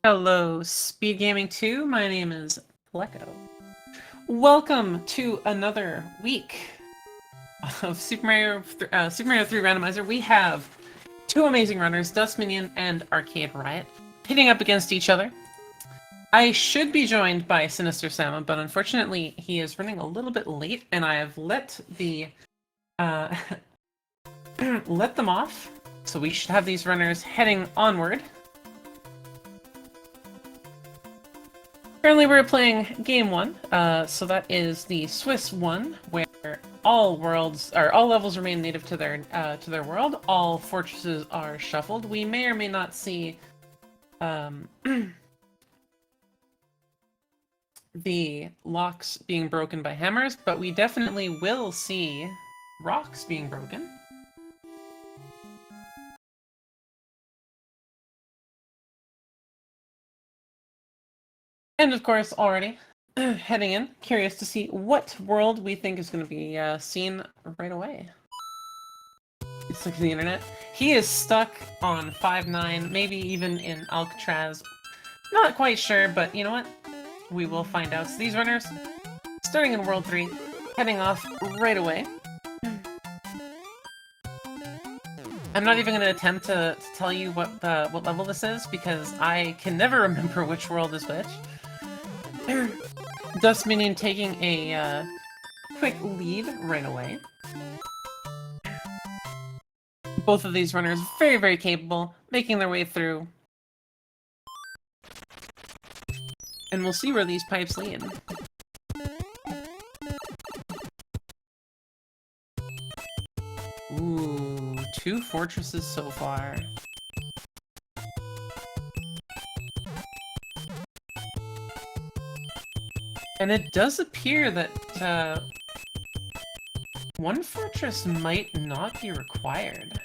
Hello, SpeedGaming 2. My name is Pleco. Welcome to another week of Super Mario 3 Randomizer. We have two amazing runners, Dustminion and ArcadeRiot, pitting up against each other. I should be joined by Sinister Sama, but unfortunately he is running a little bit late, and I have let the let them off. So we should have these runners heading onward. Currently we're playing game 1, so that is the Swiss one, where all levels remain native to their world. All fortresses are shuffled. We may or may not see the locks being broken by hammers, but we definitely will see rocks being broken. And of course, already heading in, curious to see what world we think is going to be seen right away. It's like the internet. He is stuck on 5-9, maybe even in Alcatraz. Not quite sure, but you know what? We will find out. So these runners, starting in World 3, heading off right away. I'm not even going to attempt to tell you what level this is, because I can never remember which world is which. Dustminion taking a quick lead right away. Both of these runners very, very capable, making their way through. And we'll see where these pipes lead. Ooh, 2 fortresses so far. And it does appear that one fortress might not be required.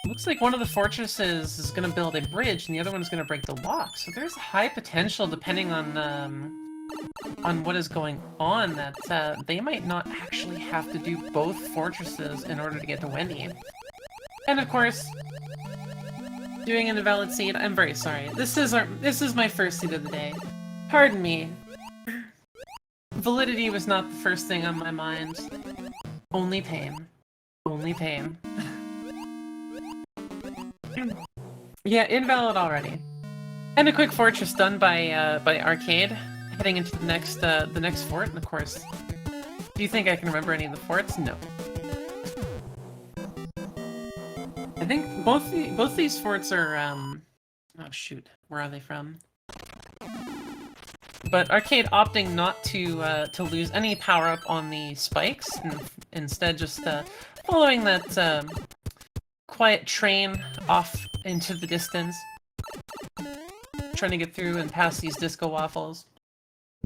Looks like one of the fortresses is going to build a bridge, and the other one is going to break the lock. So there's high potential, depending on what is going on, that they might not actually have to do both fortresses in order to get to Wendy. And of course, doing an invalid seed. I'm very sorry. This is my first seed of the day. Pardon me. Validity was not the first thing on my mind. Only pain. Only pain. Yeah, invalid already. And a quick fortress done by Arcade, heading into the next fort. And of course, do you think I can remember any of the forts? No. I think both these forts are oh shoot, where are they from? But Arcade opting not to lose any power up on the spikes, and instead just following that quiet train off into the distance, trying to get through and past these disco waffles.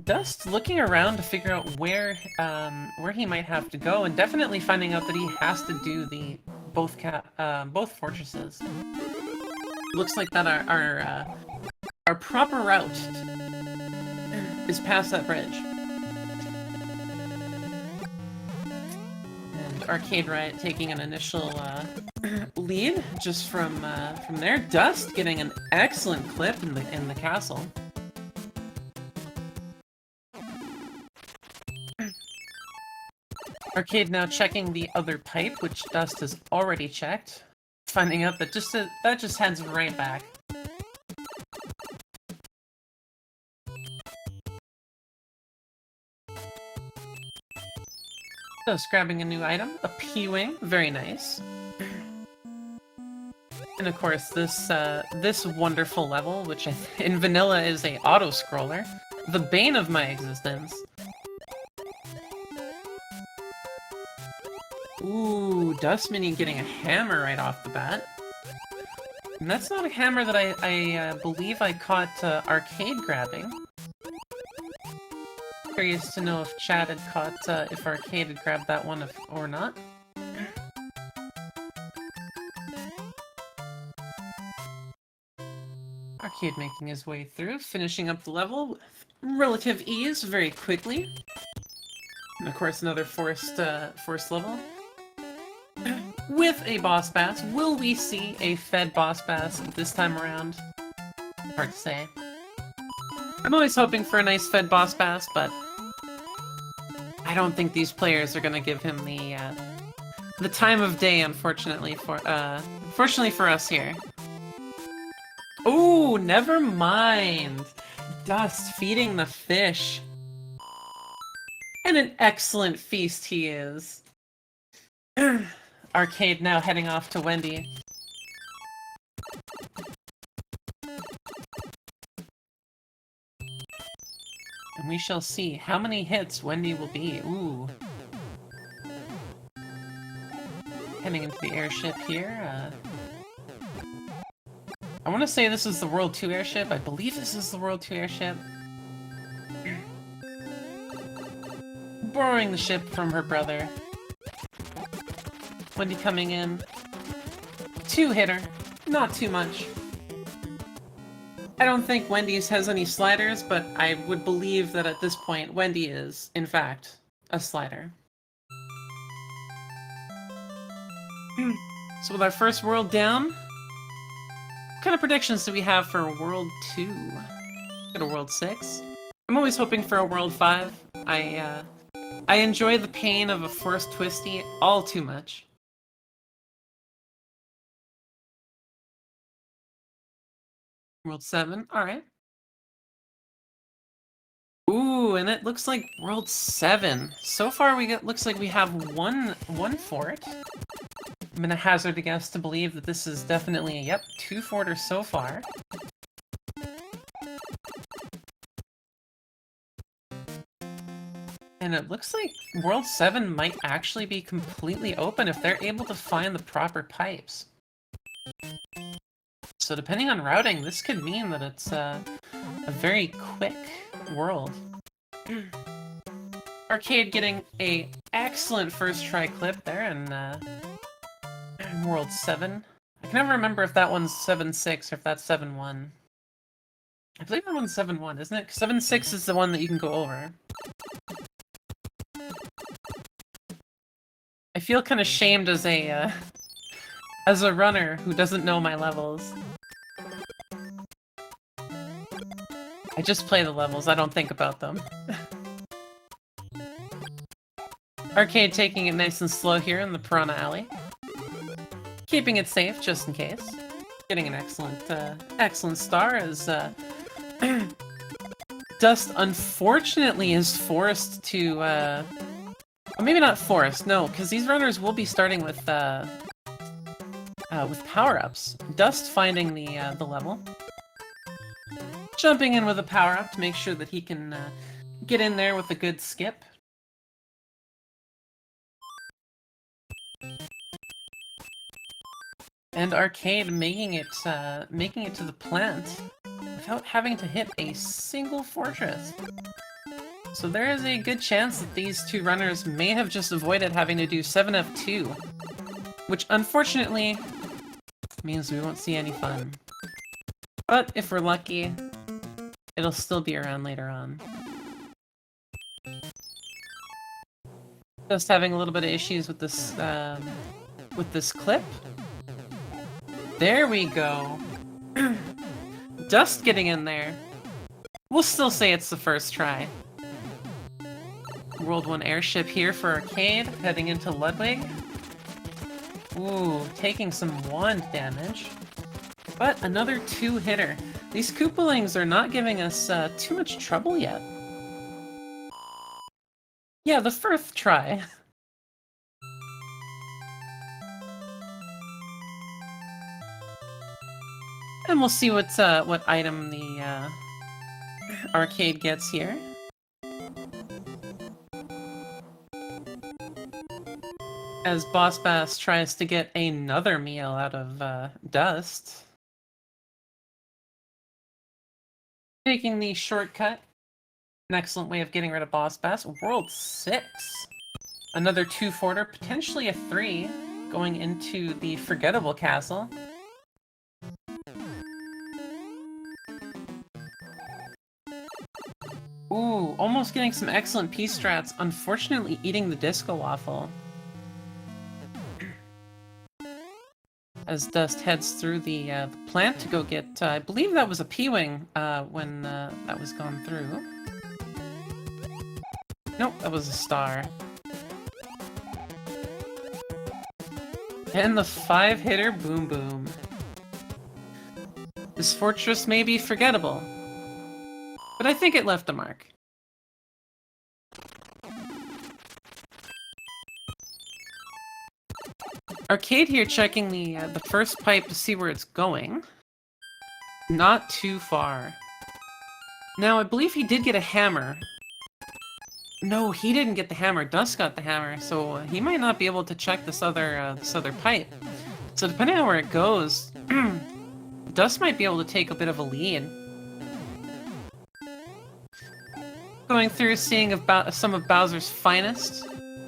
Dust looking around to figure out where he might have to go, and definitely finding out that he has to do the both fortresses. Looks like that our proper route is past that bridge. And ArcadeRiot taking an initial lead just from there. Dust getting an excellent clip in the castle. Arcade now checking the other pipe, which Dust has already checked, finding out that that just heads right back. Dust grabbing a new item, a P-Wing, very nice. And of course, this wonderful level, which in vanilla is a auto-scroller, the bane of my existence. Ooh, Dustminion getting a hammer right off the bat. And that's not a hammer that I believe I caught Arcade grabbing. Curious to know if Chad had caught, if Arcade had grabbed that one or not. Arcade making his way through, finishing up the level with relative ease very quickly. And of course another forced level. with a boss bass. Will we see a fed boss bass this time around? Hard to say. I'm always hoping for a nice fed boss bass, but I don't think these players are gonna give him the time of day, unfortunately for us here. Ooh, never mind. Dust feeding the fish. And an excellent feast he is. Arcade now heading off to Wendy. And we shall see how many hits Wendy will be. Ooh. Heading into the airship here. I want to say this is the World 2 airship. I believe this is the World 2 airship. Borrowing the ship from her brother. Wendy coming in. 2-hitter. Not too much. I don't think Wendy's has any sliders, but I would believe that at this point, Wendy is, in fact, a slider. So with our first world down, what kind of predictions do we have for World 2? Got a World 6? I'm always hoping for a World 5. I enjoy the pain of a forced twisty all too much. World 7, alright. Ooh, and it looks like World 7. So far looks like we have one fort. I'm gonna hazard a guess to believe that this is definitely, yep, 2 forters so far. And it looks like World 7 might actually be completely open if they're able to find the proper pipes. So depending on routing, this could mean that it's a very quick world. Arcade getting a excellent first try clip there in World 7. I can never remember if that one's 7-6 or if that's 7-1. I believe that one's 7-1, isn't it? 7-6 is the one that you can go over. I feel kind of shamed as a runner who doesn't know my levels. I just play the levels, I don't think about them. Arcade taking it nice and slow here in the Piranha Alley. Keeping it safe, just in case. Getting an excellent star as Dust unfortunately is forced to, well, maybe not forced, no, because these runners will be starting with power-ups. Dust finding the level. Jumping in with a power-up to make sure that he can get in there with a good skip. And Arcade making it to the plant without having to hit a single fortress. So there is a good chance that these two runners may have just avoided having to do 7F2, which unfortunately means we won't see any fun. But if we're lucky, it'll still be around later on. Just having a little bit of issues with this clip. There we go. Dust getting in there. We'll still say it's the first try. World 1 airship here for Arcade, heading into Ludwig. Ooh, taking some wand damage. But another 2-hitter. These Koopalings are not giving us too much trouble yet. Yeah, the first try. And we'll see what item the Arcade gets here. As Boss Bass tries to get another meal out of Dust. Taking the shortcut. An excellent way of getting rid of Boss Bass. World 6. Another 2-forter, potentially a 3, going into the Forgettable Castle. Ooh, almost getting some excellent piece strats, unfortunately eating the Disco Waffle. as Dust heads through the plant to go get, I believe that was a P-Wing when that was gone through. Nope, that was a star. And the 5-hitter Boom Boom. This fortress may be forgettable, but I think it left a mark. Arcade here checking the first pipe to see where it's going. Not too far. Now, I believe he did get a hammer. No, he didn't get the hammer. Dust got the hammer, so he might not be able to check this other pipe. So depending on where it goes, Dust might be able to take a bit of a lead. Going through, seeing about some of Bowser's finest,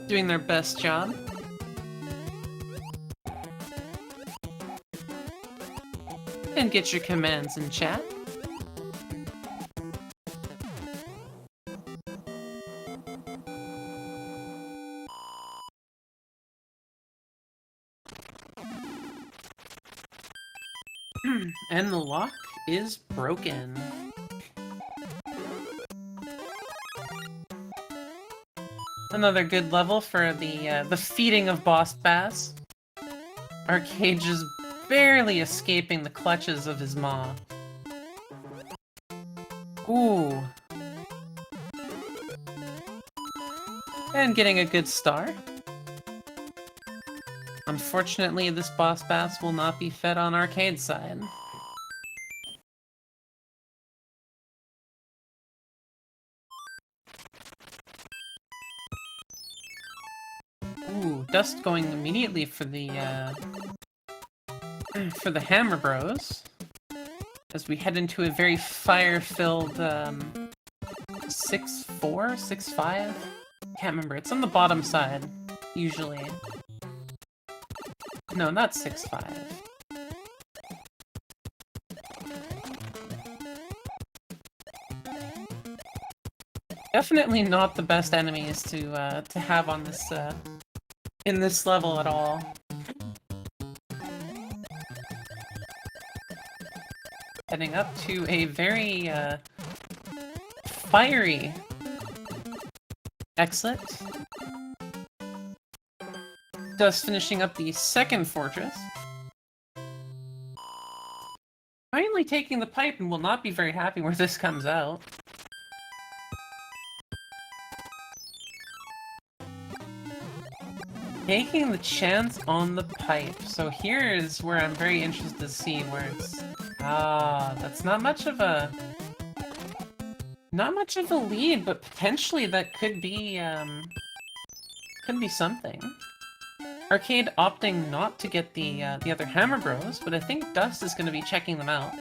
doing their best job. And get your commands in chat. And the lock is broken. Another good level for the feeding of Boss Bass. Arcade just barely escaping the clutches of his maw. Ooh. And getting a good star. Unfortunately, this Boss Bass will not be fed on Arcade's side. Ooh, Dust going immediately for the Hammer Bros, as we head into a very fire-filled 6-4, 6-5? Can't remember. It's on the bottom side, usually. No, not 6-5. Definitely not the best enemies to have on this in this level at all. Heading up to a very fiery exit. Dust finishing up the second fortress. Finally taking the pipe and will not be very happy where this comes out. Taking the chance on the pipe. So here is where I'm very interested to see where it's... Ah, that's not much of a lead, but potentially that could be something. Arcade opting not to get the other Hammer Bros, but I think Dust is going to be checking them out.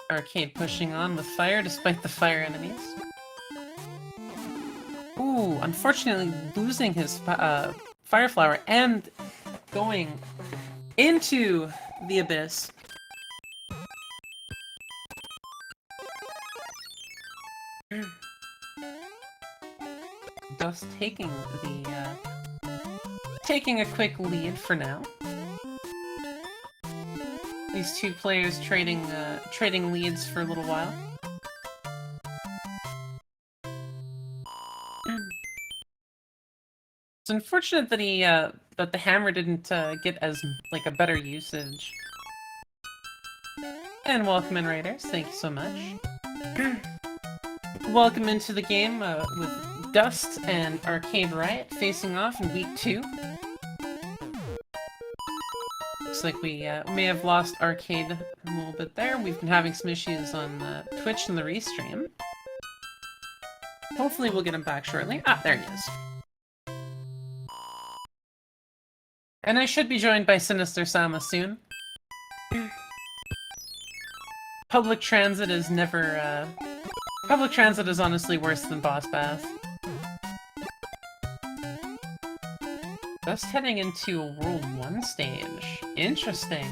Arcade pushing on with fire despite the fire enemies. Ooh, unfortunately losing his fire flower and going into the abyss. Dust taking taking a quick lead for now. These two players trading leads for a little while. It's unfortunate that that the hammer didn't get as a better usage. And welcome in, Raiders. Thank you so much. Welcome into the game with Dust and ArcadeRiot facing off in week 2. Looks like we may have lost Arcade a little bit there. We've been having some issues on Twitch and the restream. Hopefully we'll get him back shortly. Ah, there he is. And I should be joined by Sinister Sama soon. Public transit is never, public transit is honestly worse than Boss Bath. Just heading into a World 1 stage. Interesting.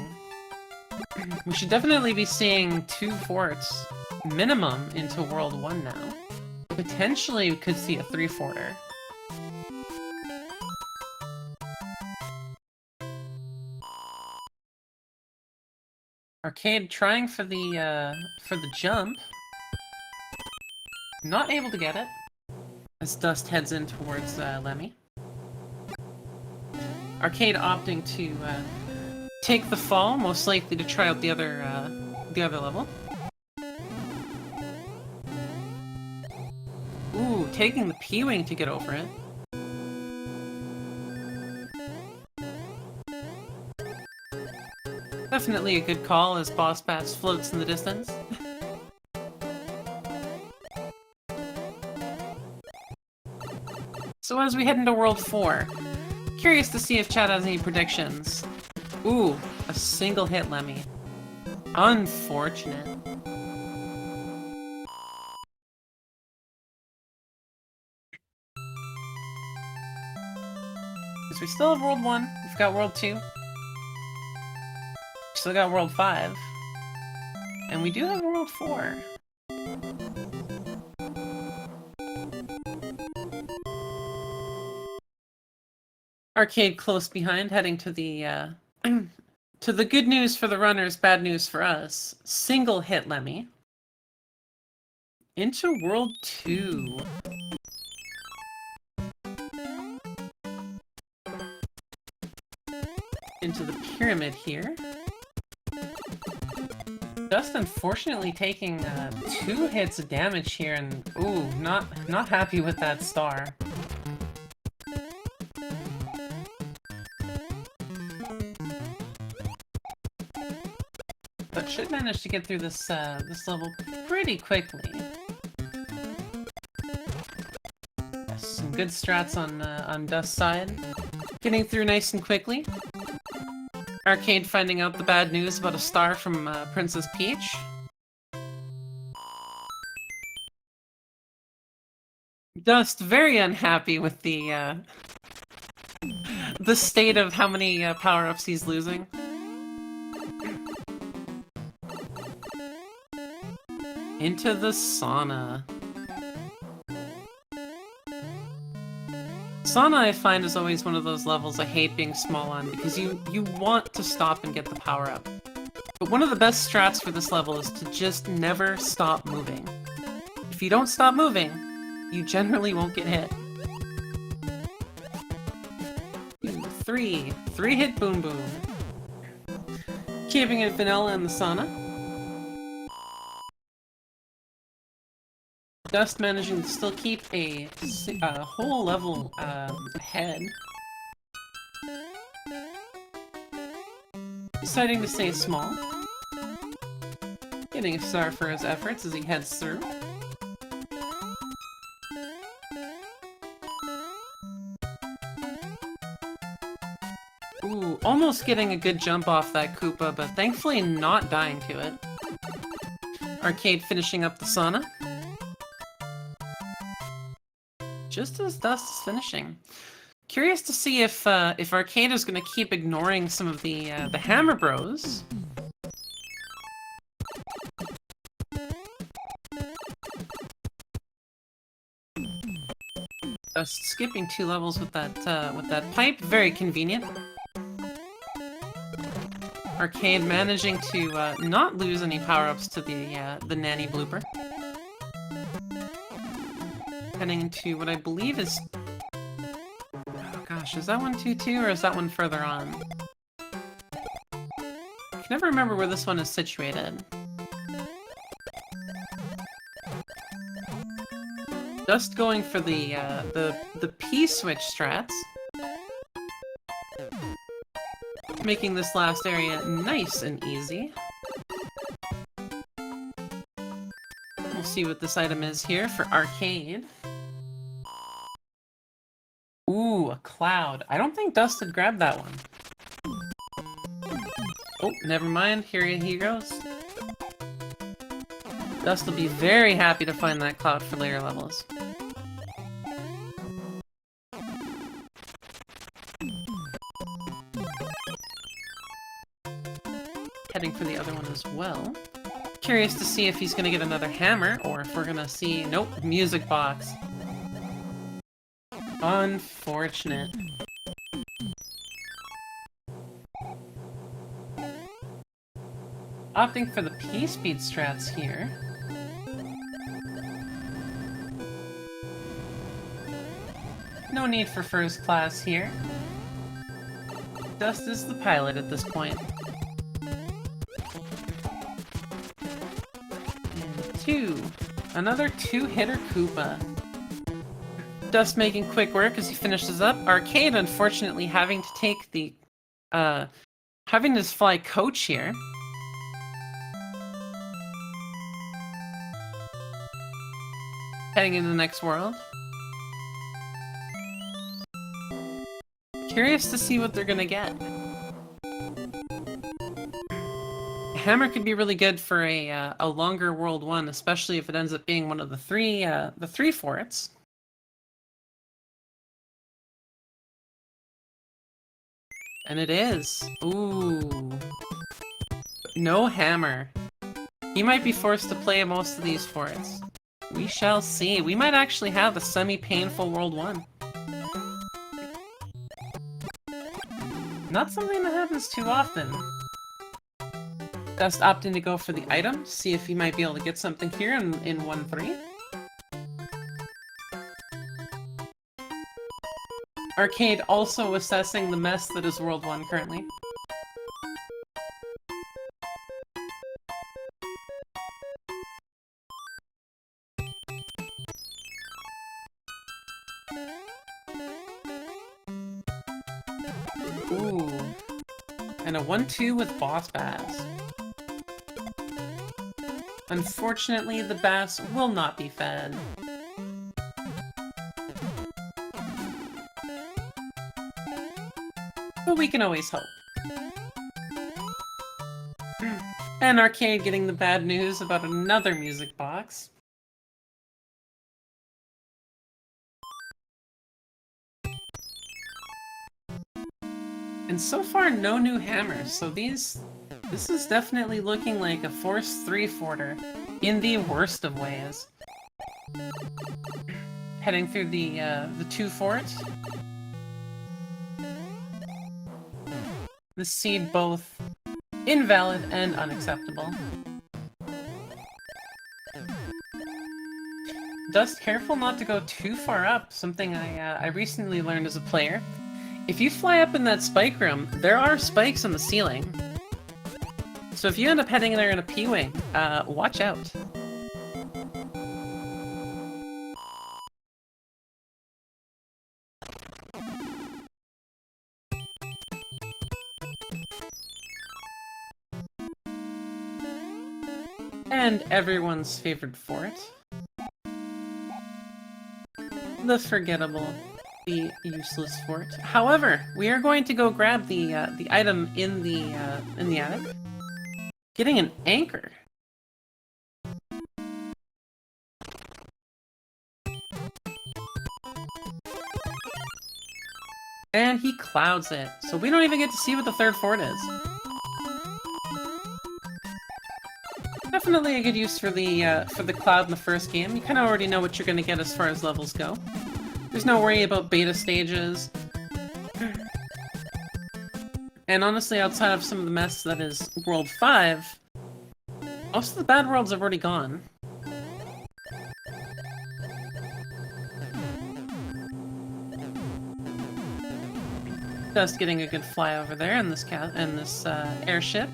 We should definitely be seeing 2 forts minimum into World 1 now. Potentially we could see a 3-forter. Arcade trying for the jump. Not able to get it. As Dust heads in towards Lemmy. Arcade opting to take the fall, most likely to try out the other level. Ooh, taking the P-Wing to get over it. Definitely a good call as Boss Bass floats in the distance. So as we head into World 4, curious to see if Chad has any predictions. Ooh, a single hit Lemmy. Unfortunate. Because we still have World 1, we've got World 2. Still got World 5. And we do have World 4. Arcade close behind, heading to the to the good news for the runners, bad news for us. Single hit Lemmy. Into World 2. Into the pyramid here. Just unfortunately taking 2 hits of damage here, and ooh, not happy with that star. But should manage to get through this this level pretty quickly. Yes, some good strats on Dust's side, getting through nice and quickly. Arcade finding out the bad news about a star from Princess Peach. Dust very unhappy with the state of how many power-ups he's losing. Into the sauna. Sauna, I find, is always one of those levels I hate being small on, because you want to stop and get the power-up. But one of the best strats for this level is to just never stop moving. If you don't stop moving, you generally won't get hit. 3 hit Boom Boom. Keeping it vanilla in the sauna. Dust managing to still keep a whole level ahead. Deciding to stay small. Getting a star for his efforts as he heads through. Ooh, almost getting a good jump off that Koopa, but thankfully not dying to it. Arcade finishing up the sauna. Just as Dust is finishing. Curious to see if Arcade is going to keep ignoring some of the Hammer Bros. Dust skipping 2 levels with that pipe, very convenient. Arcade managing to not lose any power-ups to the nanny blooper. Heading into what I believe is... Oh gosh, is that one 2-2 or is that one further on? I can never remember where this one is situated. Just going for the P-switch strats. Making this last area nice and easy. We'll see what this item is here for Arcade. Ooh, a cloud. I don't think Dust had grabbed that one. Oh, never mind. Here he goes. Dust will be very happy to find that cloud for later levels. Heading for the as well. Curious to see if he's gonna get another hammer, or if we're gonna see... Nope, music box. Unfortunate. Opting for the P-speed strats here. No need for first class here. Dust is the pilot at this point. And two. Another two-hitter Koopa. Dust making quick work as he finishes up. Arcade, unfortunately, having to take the... having to fly coach here. Heading into the next world. Curious to see what they're gonna get. Hammer could be really good for a longer World 1, especially if it ends up being one of the three forts. And it is. Ooh. No hammer. He might be forced to play most of these forts. We shall see. We might actually have a semi-painful World 1. Not something that happens too often. Dust opting to go for the item, see if he might be able to get something here in 1-3. Arcade also assessing the mess that is World 1 currently. Ooh. And a 1-2 with Boss Bass. Unfortunately, the Bass will not be fed. But we can always hope. And Arcade getting the bad news about another music box. And so far, no new hammers, so this is definitely looking like a Force 3-forter in the worst of ways. Heading through the 2 forts. The seed both invalid and unacceptable. Dust, careful not to go too far up, something I recently learned as a player. If you fly up in that spike room, there are spikes on the ceiling. So if you end up heading there in a P-wing, watch out. And everyone's favorite fort. The forgettable, the useless fort. However, we are going to go grab the item in the attic. Getting an anchor. And he clouds it, so we don't even get to see what the third fort is. Definitely a good use for the cloud in the first game. You kind of already know what you're going to get as far as levels go. There's no worry about beta stages. And honestly, outside of some of the mess that is World 5, most of the bad worlds have already gone. Just getting a good fly over there in this airship.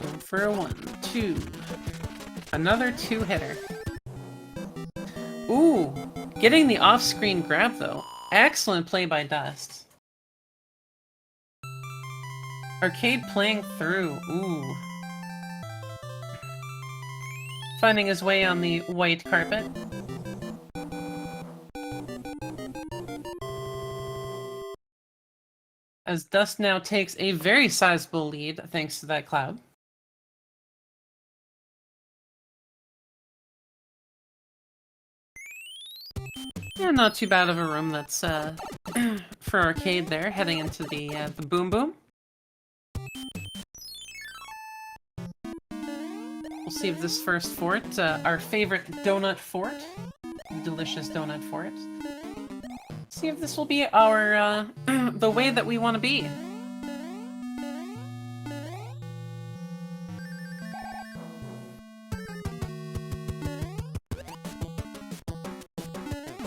Going for a 1-2. Another 2-hitter. Ooh, getting the off-screen grab though. Excellent play by Dust. Arcade playing through. Ooh. Finding his way on the white carpet. As Dust now takes a very sizable lead thanks to that cloud. Yeah, not too bad of a room. That's for arcade there, heading into the Boom Boom. We'll see if this first fort, our favorite donut fort, delicious donut fort. See if this will be our the way that we want to be.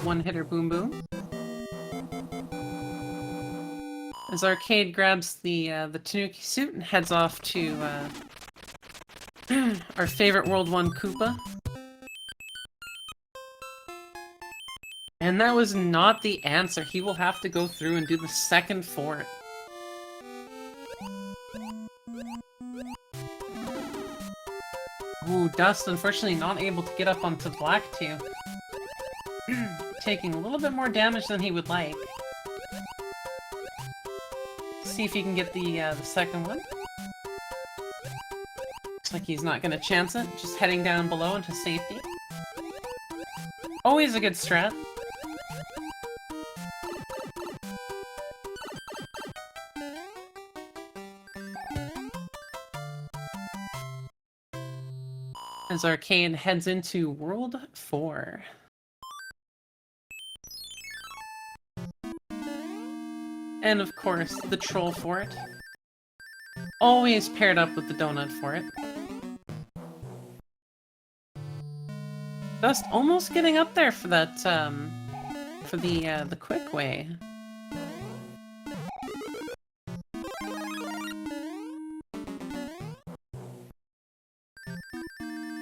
One-hitter Boom Boom. As Arcade grabs the Tanuki suit and heads off to our favorite World 1 Koopa. And that was not the answer. He will have to go through and do the second fort. Ooh, Dust unfortunately not able to get up onto Black 2. Taking a little bit more damage than he would like. See if he can get the second one. Looks like he's not gonna chance it, just heading down below into safety. Always a good strat. As Arcade heads into World 4. And of course, the Troll Fort. Always paired up with the Donut Fort. Dust almost getting up there for that, for the quick way.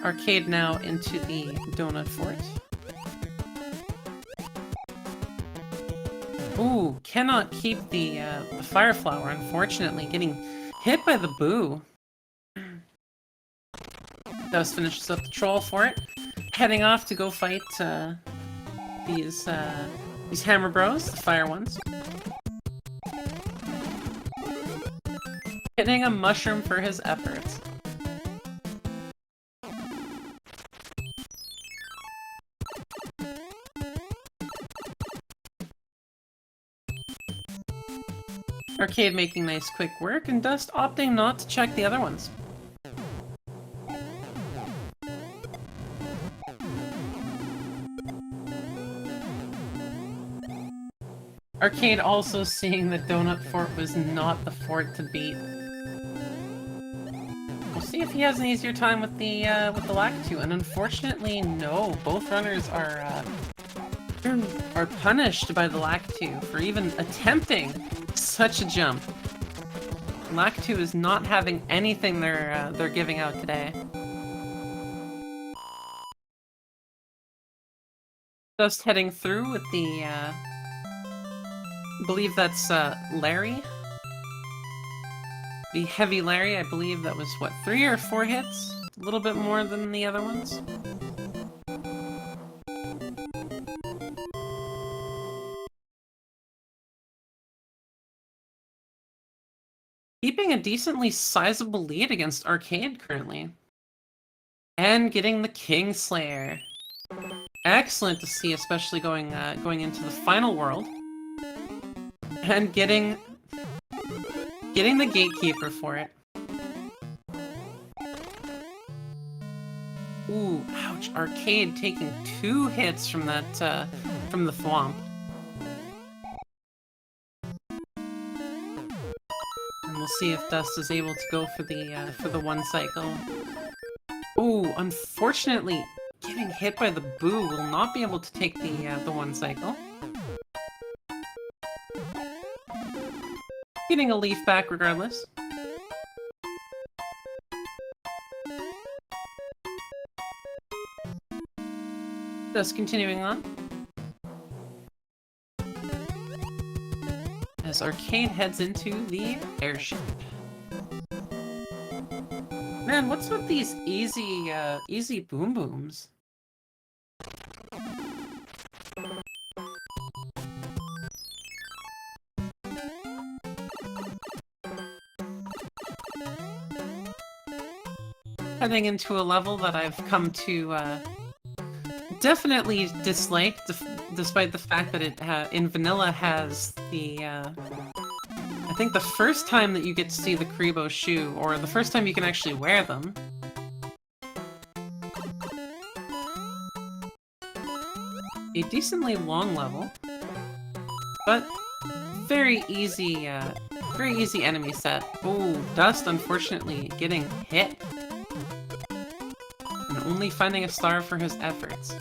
Arcade now into the Donut Fort. Ooh, cannot keep the Fire Flower, unfortunately, getting hit by the Boo. Dust finishes up the Troll Fort, heading off to go fight these Hammer Bros, the fire ones. Hitting a mushroom for his efforts. Arcade making nice quick work, and Dust opting not to check the other ones. Arcade also seeing that Donut Fort was not the fort to beat. We'll see if he has an easier time with the Lactu, and unfortunately, no. Both runners are punished by the Lactu for even attempting such a jump. Lactu is not having anything they're giving out today. Just heading through with the I believe that's Larry. The heavy Larry, I believe that was what, 3 or 4 hits? A little bit more than the other ones. Keeping a decently sizable lead against Arcade currently. And getting the Kingslayer. Excellent to see, especially going into the final world. And getting the Gatekeeper for it. Ooh, ouch. Arcade taking 2 hits from that, from the Thwomp. And we'll see if Dust is able to go for the 1 cycle. Ooh, unfortunately, getting hit by the Boo will not be able to take the 1 cycle. Getting a leaf back regardless. Just continuing on. As Arcade heads into the airship. Man, what's with these easy boom booms? Heading into a level that I've come to definitely dislike despite the fact that it in vanilla has the I think the first time that you get to see the Karibo shoe, or the first time you can actually wear them. A decently long level, but very easy enemy set. Oh, Dust unfortunately getting hit. And only finding a star for his efforts.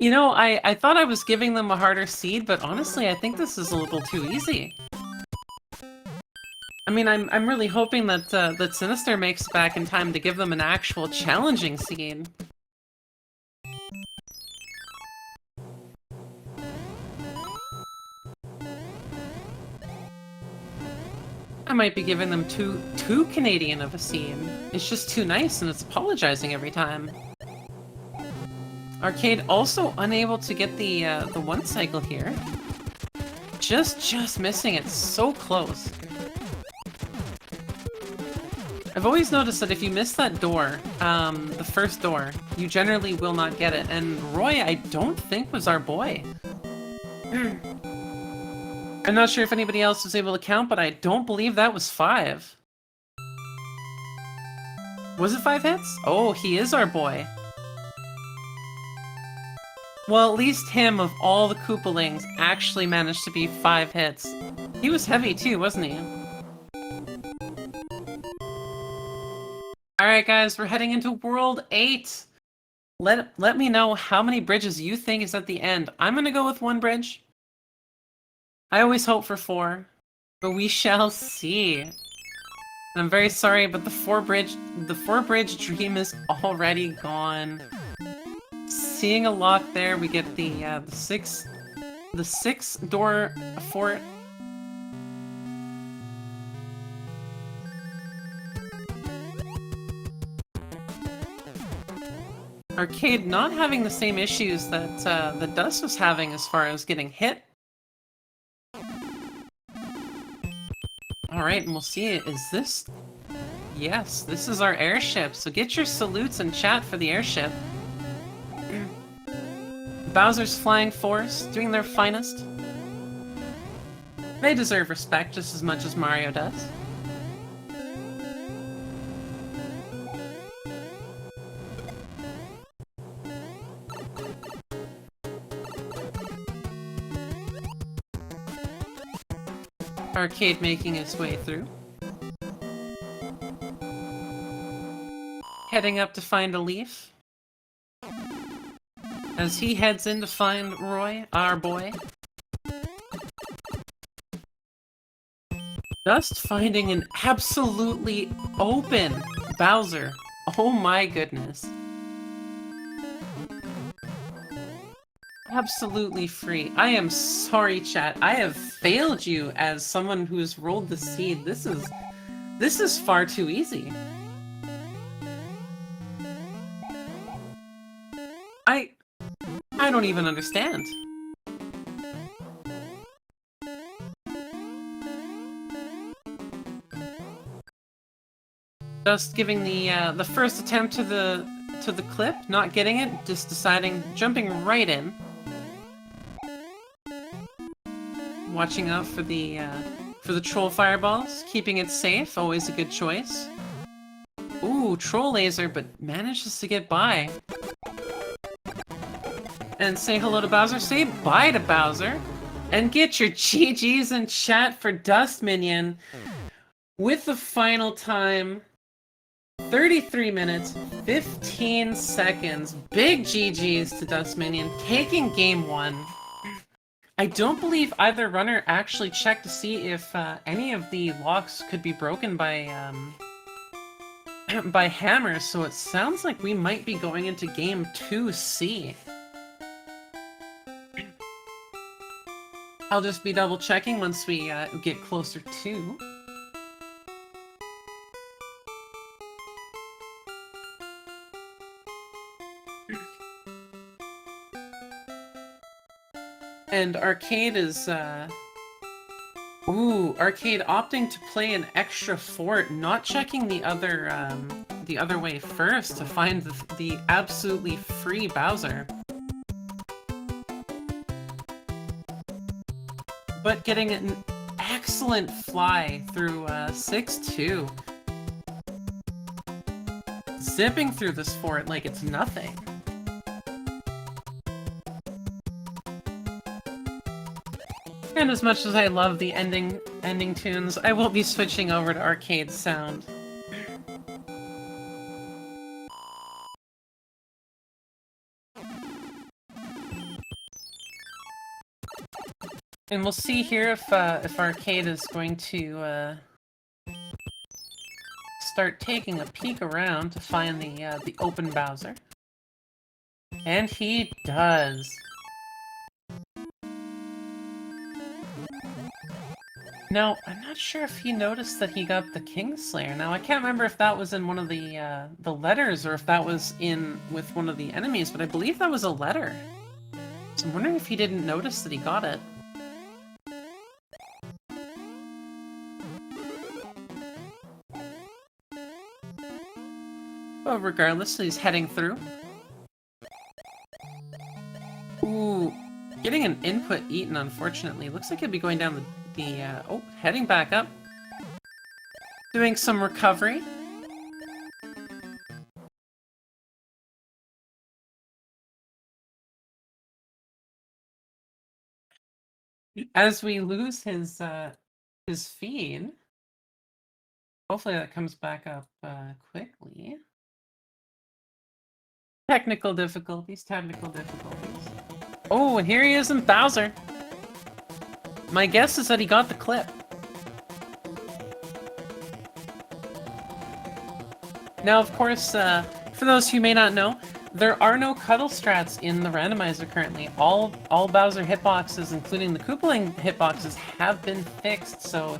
You know, I thought I was giving them a harder seed, but honestly, I think this is a little too easy. I mean, I'm really hoping that that Sinister makes it back in time to give them an actual challenging seed. I might be giving them too Canadian of a seed. It's just too nice, and it's apologizing every time. Arcade also unable to get the one cycle here. Just missing it so close. I've always noticed that if you miss that door, the first door, you generally will not get it. And Roy, I don't think was our boy. I'm not sure if anybody else was able to count, but I don't believe that was 5. Was it 5 hits? Oh, he is our boy. Well, at least him, of all the Koopalings, actually managed to be 5 hits. He was heavy too, wasn't he? Alright guys, we're heading into World 8! Let me know how many bridges you think is at the end. I'm gonna go with 1 bridge. I always hope for 4, but we shall see. And I'm very sorry, but the 4 bridge dream is already gone. Seeing a lock there, we get the 6 door fort. Arcade not having the same issues that the Dust was having as far as getting hit. Alright, and we'll see it. Is this... Yes, this is our airship, so get your salutes in chat for the airship. Bowser's Flying Force, doing their finest. They deserve respect just as much as Mario does. Arcade making its way through. Heading up to find a leaf. As he heads in to find Roy, our boy. Just finding an absolutely open Bowser. Oh my goodness. Absolutely free. I am sorry, chat. I have failed you as someone who's rolled the seed. This is far too easy. I don't even understand. Just giving the first attempt to the clip, not getting it, just deciding, jumping right in. Watching out for the troll fireballs, keeping it safe, always a good choice. Ooh, troll laser, but manages to get by. And say hello to Bowser, say bye to Bowser, and get your GGs in chat for Dustminion with the final time, 33 minutes, 15 seconds. Big GGs to Dustminion, taking game 1. I don't believe either runner actually checked to see if any of the locks could be broken by by hammers, so it sounds like we might be going into game 2C. I'll just be double checking once we get closer to. And Arcade is Ooh, Arcade opting to play an extra fort, not checking the other way first to find the absolutely free Bowser. But getting an excellent fly through 6-2. Zipping through this fort like it's nothing. And as much as I love the ending tunes, I will be switching over to Arcade's sound. And we'll see here if Arcade is going to start taking a peek around to find the open Bowser. And he does. Now, I'm not sure if he noticed that he got the Kingslayer. Now, I can't remember if that was in one of the letters or if that was in with one of the enemies, but I believe that was a letter. So I'm wondering if he didn't notice that he got it. But regardless, he's heading through. Ooh, getting an input eaten, unfortunately. Looks like he'll be going down oh, heading back up. Doing some recovery. As we lose his feed. Hopefully that comes back up quickly. Technical difficulties. Oh, and here he is in Bowser. My guess is that he got the clip. Now, of course, for those who may not know, there are no cuddle strats in the randomizer currently. All Bowser hitboxes, including the Koopaling hitboxes, have been fixed, so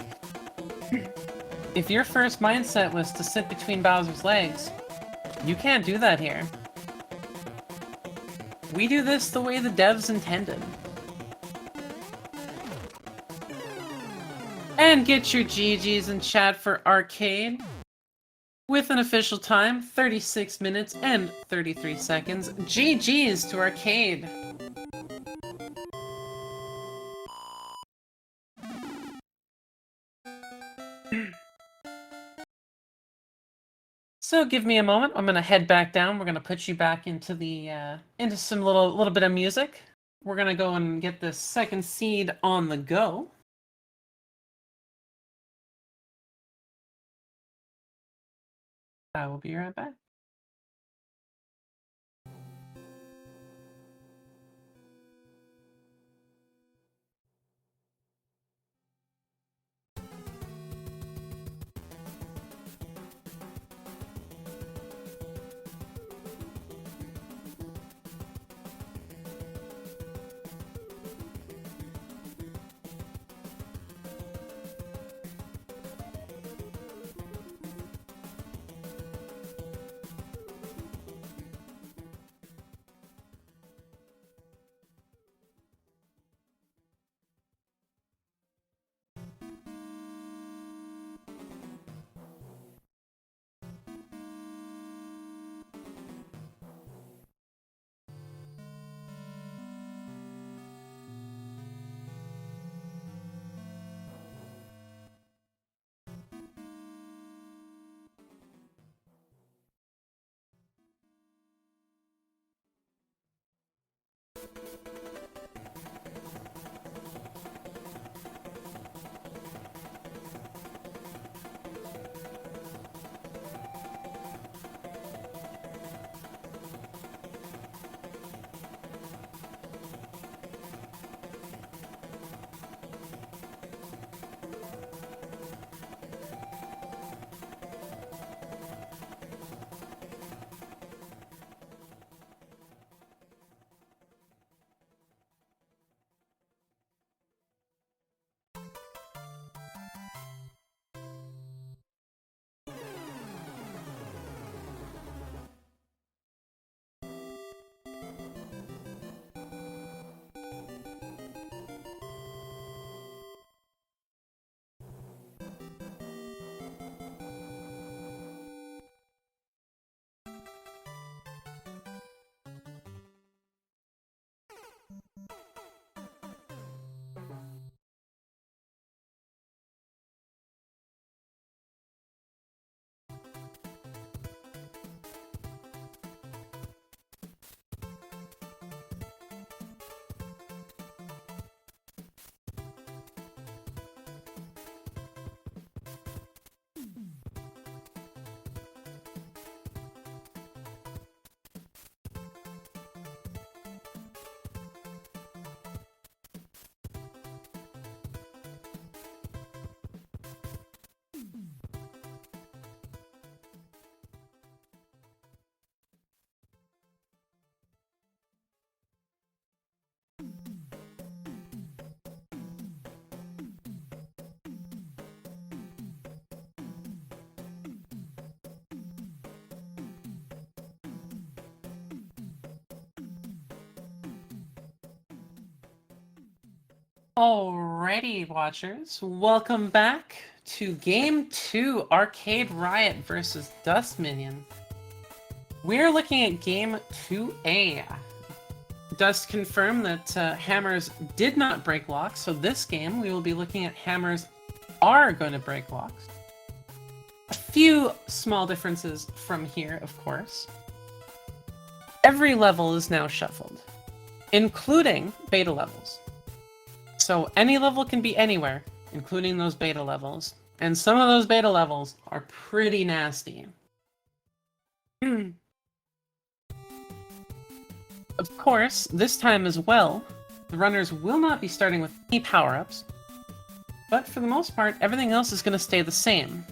if your first mindset was to sit between Bowser's legs, you can't do that here. We do this the way the devs intended. And get your GGs in chat for Arcade. With an official time, 36 minutes and 33 seconds. GG's to Arcade. So give me a moment. I'm gonna head back down. We're gonna put you back into the into some little bit of music. We're gonna go and get this second seed on the go. I will be right back. Alrighty, watchers, welcome back to Game 2, Arcade Riot versus Dustminion. We're looking at Game 2A. Dust confirmed that hammers did not break locks, so this game we will be looking at hammers are going to break locks. A few small differences from here, of course. Every level is now shuffled, including beta levels. So any level can be anywhere, including those beta levels. And some of those beta levels are pretty nasty. Of course, this time as well, the runners will not be starting with any power-ups. But for the most part, everything else is going to stay the same.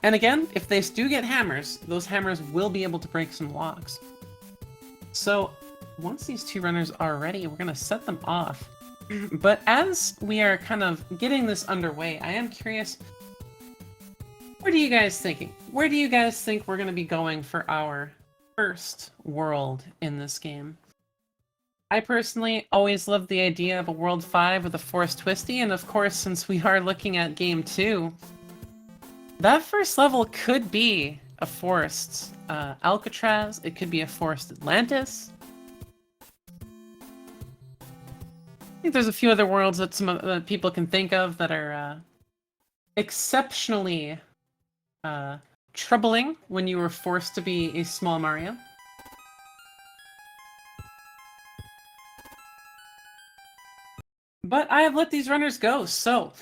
And again, if they do get hammers, those hammers will be able to break some locks. So once these two runners are ready, we're going to set them off. But as we are kind of getting this underway, I am curious, what are you guys thinking? Where do you guys think we're going to be going for our first world in this game? I personally always loved the idea of a World 5 with a forced twisty, and of course, since we are looking at Game 2, that first level could be a forced Alcatraz, it could be a forced Atlantis. I think there's a few other worlds that some people can think of that are exceptionally troubling when you were forced to be a small Mario. But I have let these runners go, so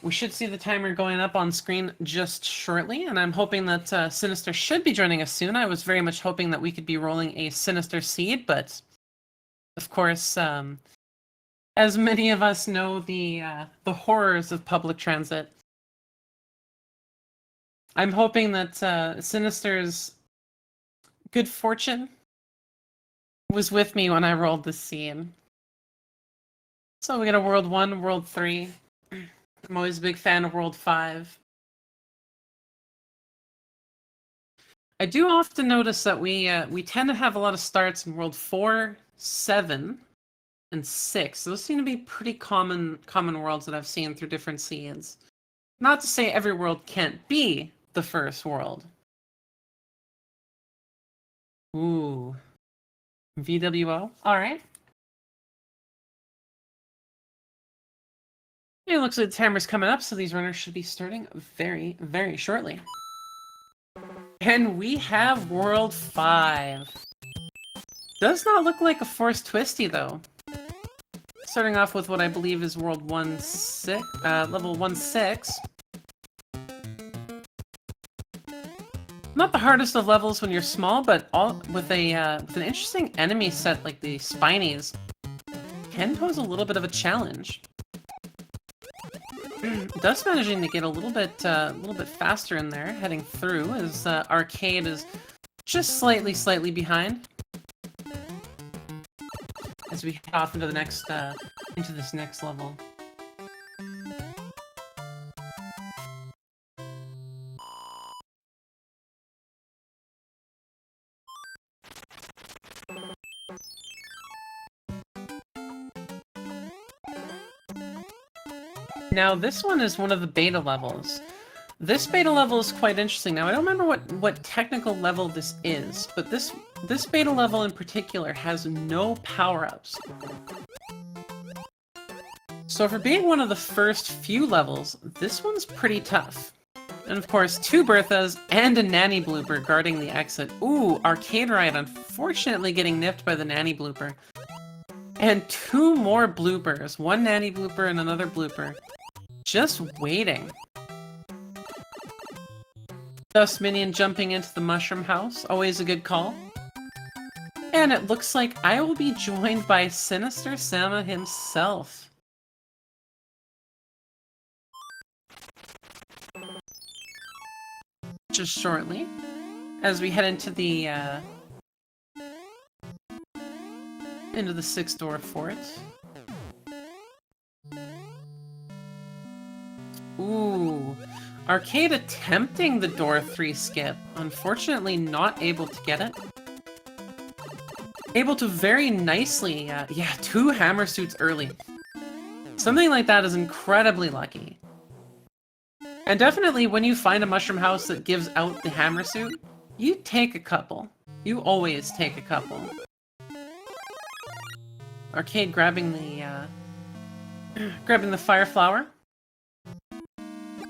we should see the timer going up on screen just shortly, and I'm hoping that Sinister should be joining us soon. I was very much hoping that we could be rolling a Sinister seed, but of course, as many of us know the horrors of public transit, I'm hoping that Sinister's good fortune was with me when I rolled the seed. So we got a World 1, World 3. I'm always a big fan of World 5. I do often notice that we tend to have a lot of starts in World 4, 7, and 6. Those seem to be pretty common worlds that I've seen through different seeds. Not to say every world can't be the first world. Ooh. VWO? Alright. It looks like the timer's coming up, so these runners should be starting very, very shortly. And we have World 5. Does not look like a forced twisty, though. Starting off with what I believe is World 1-6, level 1-6. Not the hardest of levels when you're small, but with an interesting enemy set like the Spinies, can pose a little bit of a challenge. Dust managing to get a little bit faster in there, heading through, as Arcade is just slightly behind. As we head off into the next, into this next level. Now, this one is one of the beta levels. This beta level is quite interesting. Now, I don't remember what technical level this is, but this beta level in particular has no power-ups. So for being one of the first few levels, this one's pretty tough. And of course, 2 Berthas and a nanny blooper guarding the exit. Ooh, ArcadeRiot unfortunately getting nipped by the nanny blooper. And 2 more bloopers. 1 nanny blooper and another blooper. Just waiting. Dustminion jumping into the mushroom house, always a good call. And it looks like I will be joined by Sinister Sama himself. Just shortly, as we head into the 6-door fort. Ooh. Arcade attempting the door 3 skip, unfortunately not able to get it. Able to very nicely, yeah, 2 hammer suits early. Something like that is incredibly lucky. And definitely when you find a mushroom house that gives out the hammer suit, you take a couple. You always take a couple. Arcade grabbing the fire flower.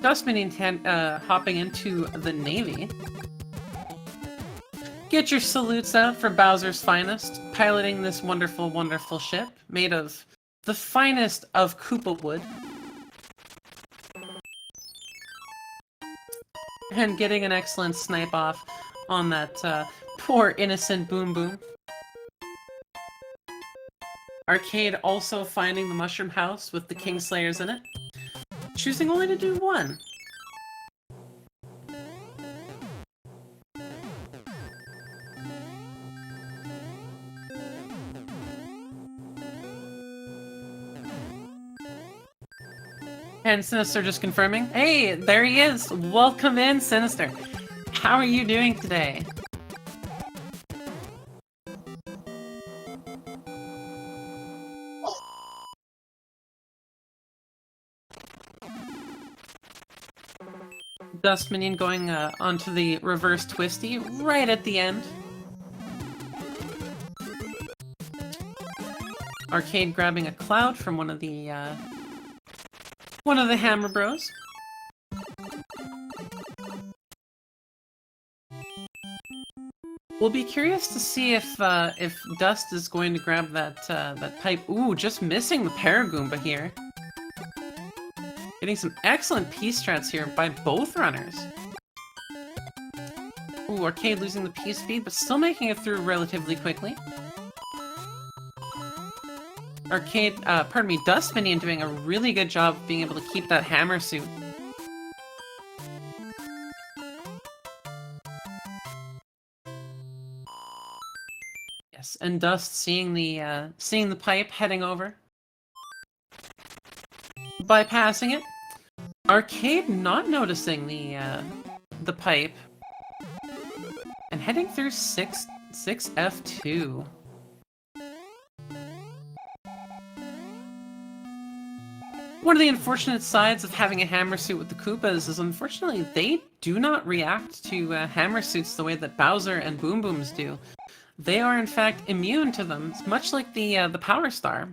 Dustminion hopping into the navy. Get your salutes out for Bowser's finest, piloting this wonderful, wonderful ship made of the finest of Koopa wood. And getting an excellent snipe off on that poor innocent Boom Boom. Arcade also finding the mushroom house with the Kingslayers in it, choosing only to do one. And Sinister just confirming. Hey, there he is! Welcome in, Sinister! How are you doing today? Dustminion going onto the reverse twisty right at the end. Arcade grabbing a cloud from one of the Hammer Bros. We'll be curious to see if Dust is going to grab that pipe. Ooh, just missing the Paragoomba here. Getting some excellent P strats here by both runners. Ooh, Arcade losing the P speed, but still making it through relatively quickly. Arcade, Dustminion doing a really good job of being able to keep that hammer suit. Yes, and Dust seeing the pipe heading over. Bypassing it. Arcade not noticing the pipe. And heading through 6F2. One of the unfortunate sides of having a hammer suit with the Koopas is unfortunately they do not react to hammer suits the way that Bowser and Boom Booms do. They are in fact immune to them, much like the Power Star.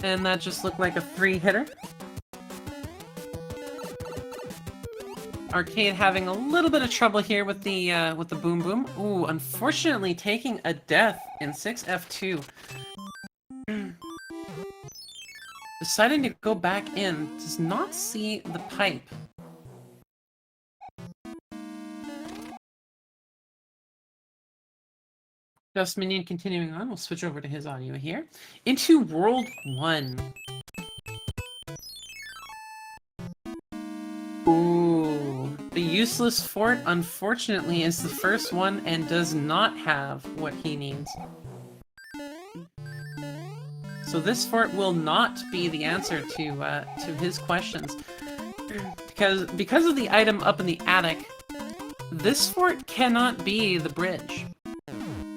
And that just looked like a 3-hitter. Arcade having a little bit of trouble here with the Boom Boom. Ooh, unfortunately taking a death in 6F2. Deciding to go back in, does not see the pipe. Dustminion continuing on, we'll switch over to his audio here. Into World 1. Ooh, the useless fort, unfortunately, is the first one and does not have what he needs. So this fort will not be the answer to his questions. Because of the item up in the attic, this fort cannot be the bridge.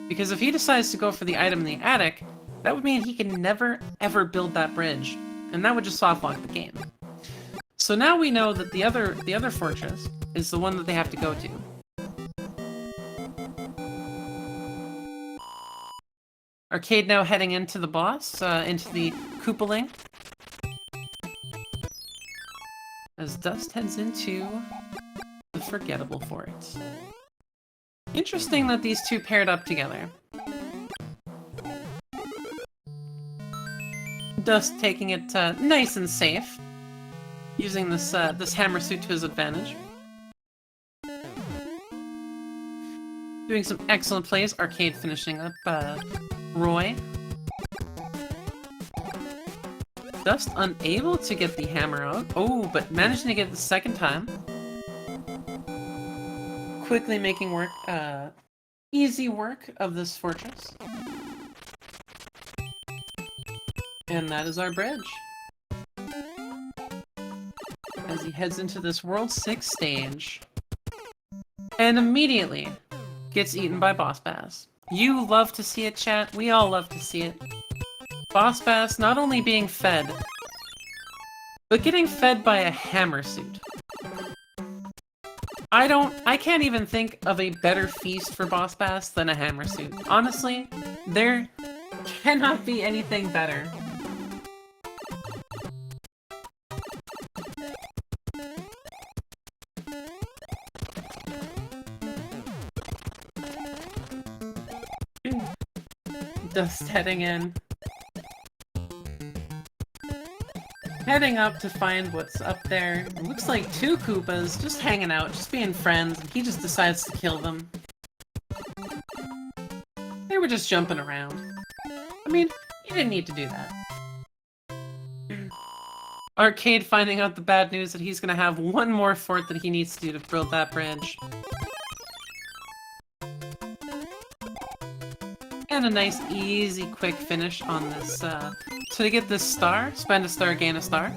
Because if he decides to go for the item in the attic, that would mean he can never, ever build that bridge. And that would just softlock the game. So now we know that the other fortress is the one that they have to go to. Arcade now heading into the boss, into the Koopaling. As Dust heads into the Forgettable Fort. Interesting that these two paired up together. Dust taking it nice and safe, using this hammer suit to his advantage. Doing some excellent plays. Arcade finishing up Roy. Dust unable to get the hammer out. Oh, but managing to get it the second time. Quickly making work, easy work of this fortress. And that is our bridge. As he heads into this World 6 stage. And immediately gets eaten by Boss Bass. You love to see it, chat. We all love to see it. Boss Bass not only being fed, but getting fed by a hammer suit. I can't even think of a better feast for Boss Bass than a hammer suit. Honestly, there cannot be anything better. Dust heading in. Heading up to find what's up there. It looks like two Koopas just hanging out, just being friends, and he just decides to kill them. They were just jumping around. I mean, he didn't need to do that. Arcade finding out the bad news that he's gonna have one more fort that he needs to do to build that bridge. And a nice, easy, quick finish on this, so to get this star, spend a star, gain a star.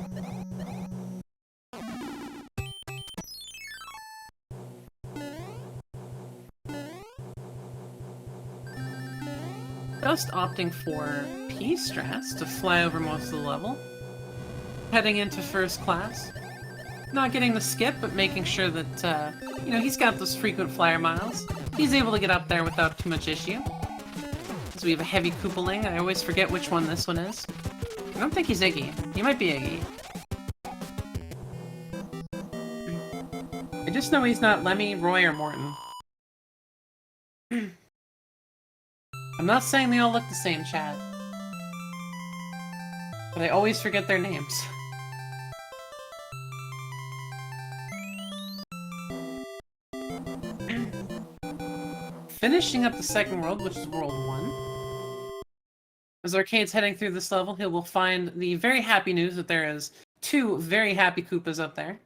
Just opting for P-Strats to fly over most of the level. Heading into first class. Not getting the skip, but making sure that, you know, he's got those frequent flyer miles. He's able to get up there without too much issue. So we have a heavy Koopaling. I always forget which one this one is. I don't think he's Iggy. He might be Iggy. I just know he's not Lemmy, Roy, or Morton. I'm not saying they all look the same, chat. But I always forget their names. Finishing up the second world, which is World 1. As Arcade's heading through this level, he will find the very happy news that there is two very happy Koopas up there.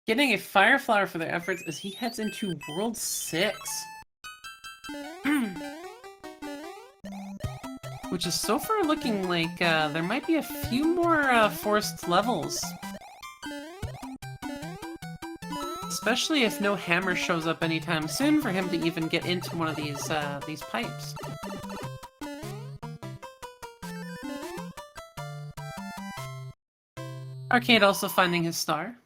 Getting a Fire Flower for their efforts as he heads into World 6. Which is so far looking like there might be a few more forced levels. Especially if no hammer shows up anytime soon for him to even get into one of these pipes. Arcade also finding his star.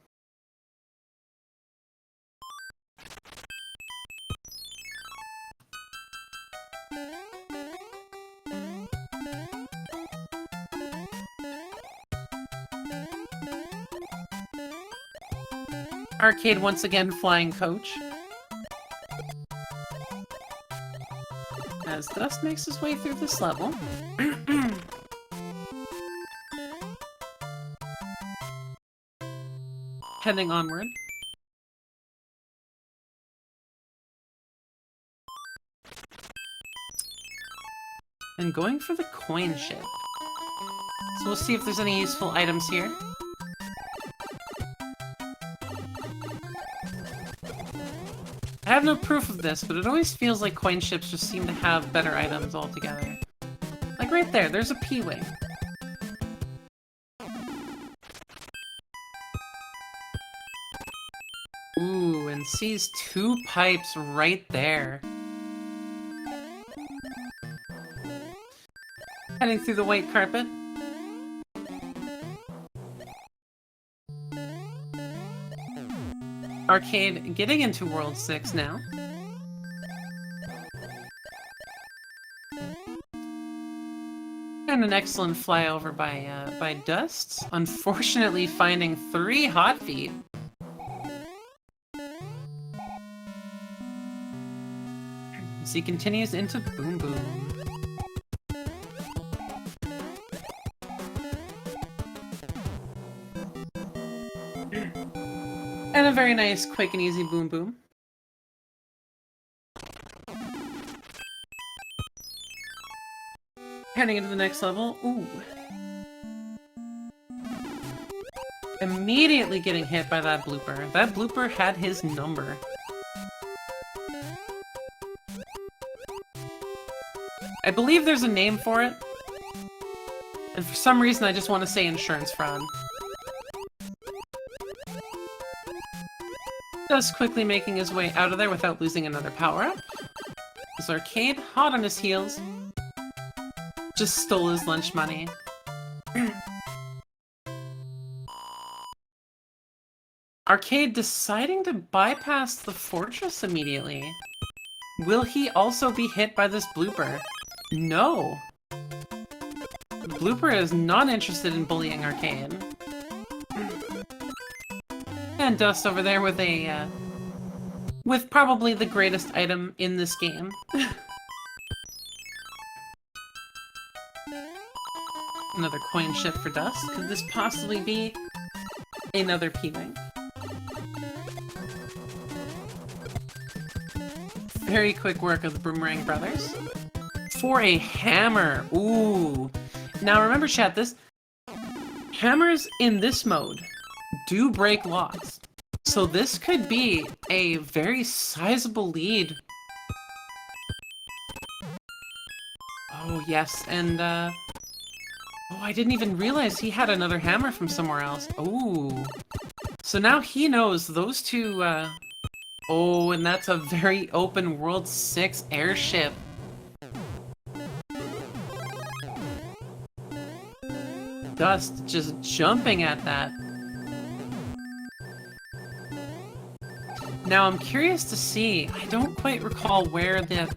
Arcade once again flying coach. As Dust makes his way through this level. Heading onward. And going for the coin ship. So we'll see if there's any useful items here. I have no proof of this, but it always feels like coin ships just seem to have better items altogether. Like right there, there's a P-Wing. Ooh, and sees two pipes right there. Heading through the white carpet. Arcade getting into World 6 now. And an excellent flyover by Dust. Unfortunately finding 3 hot feet. As he continues into Boom Boom. And a very nice, quick and easy Boom Boom. Heading into the next level. Ooh. Immediately getting hit by that blooper. That blooper had his number. I believe there's a name for it. And for some reason I just want to say insurance fraud. Just quickly making his way out of there without losing another power-up. Is Arcade hot on his heels. Just stole his lunch money. Arcade deciding to bypass the fortress immediately. Will he also be hit by this blooper? No. Blooper is not interested in bullying Arcade. And Dust over there with a, with probably the greatest item in this game. Another coin shift for Dust. Could this possibly be another P-Wing? Very quick work of the Boomerang Brothers. For a hammer! Ooh! Now remember, chat, this... hammers in this mode do break locks. So this could be a very sizable lead. Oh, yes, and, oh, I didn't even realize he had another hammer from somewhere else. Ooh. So now he knows those two, oh, and that's a very open World 6 airship. Dust just jumping at that. Now I'm curious to see, I don't quite recall where because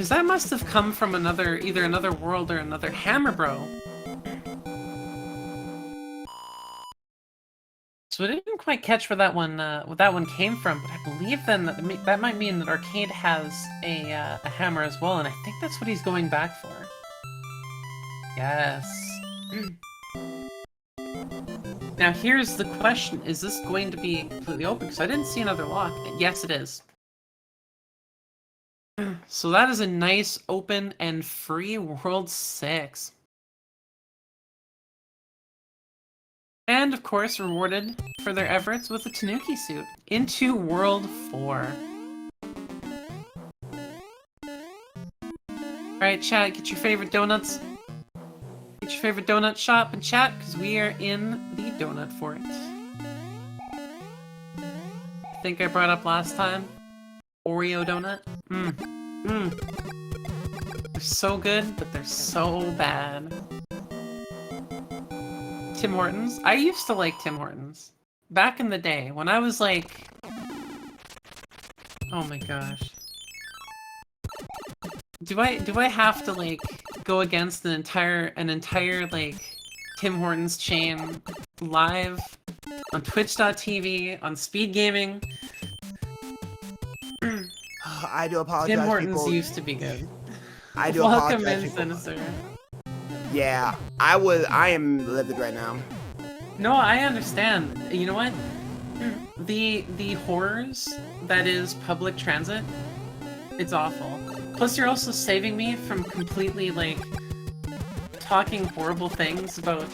that must have come from either another world or another Hammer Bro. So I didn't quite catch where that one came from, but I believe then that might mean that Arcade has a hammer as well, and I think that's what he's going back for. Yes. Now here's the question, is this going to be completely open? Because I didn't see another lock. Yes, it is. So that is a nice, open, and free World 6. And, of course, rewarded for their efforts with the Tanuki suit into World 4. Alright, chat, get your favorite donuts. Get your favorite donut shop and chat, because we are in the donut fort. I think I brought up last time. Oreo donut. They're so good, but they're so bad. Tim Hortons. I used to like Tim Hortons. Back in the day, when I was like... Oh my gosh. Do I have to, like, go against an entire, like, Tim Hortons chain live on Twitch.tv, on SpeedGaming? I do apologize, Tim Hortons people. used to be good. I do Welcome apologize, in, people. Sinister. Yeah, I am livid right now. No, I understand. You know what? The horrors that is public transit, it's awful. Plus, you're also saving me from completely, like, talking horrible things about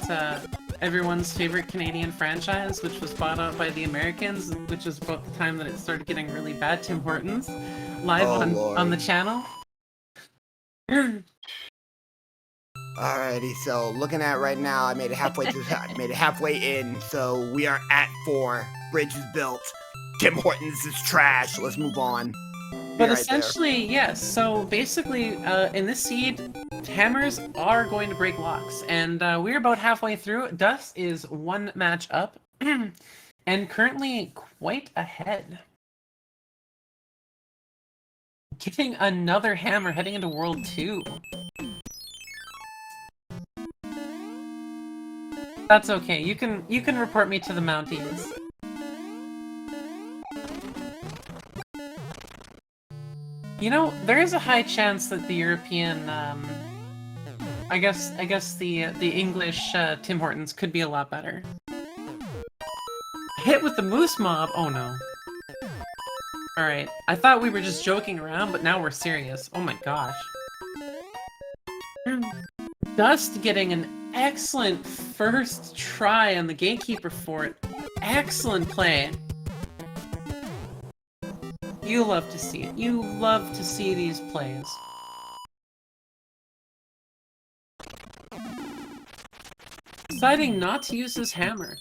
everyone's favorite Canadian franchise, which was bought out by the Americans, which is about the time that it started getting really bad, Tim Hortons, live on the channel. Alrighty, so looking at right now, I made it halfway through. I made it halfway in, so we are at 4. Bridge is built. Tim Hortons is trash. Let's move on. But essentially, yes. So basically, in this seed, hammers are going to break locks, and we're about halfway through. Dust is 1 match up, and currently quite ahead. Getting another hammer heading into World 2. That's okay. You can report me to the Mounties. You know, there is a high chance that the European, I guess the English Tim Hortons could be a lot better. Hit with the Moose Mob? Oh no. Alright, I thought we were just joking around, but now we're serious. Oh my gosh. Dust getting an excellent first try on the Gatekeeper Fort. Excellent play. You love to see it. You love to see these plays. Deciding not to use his hammer.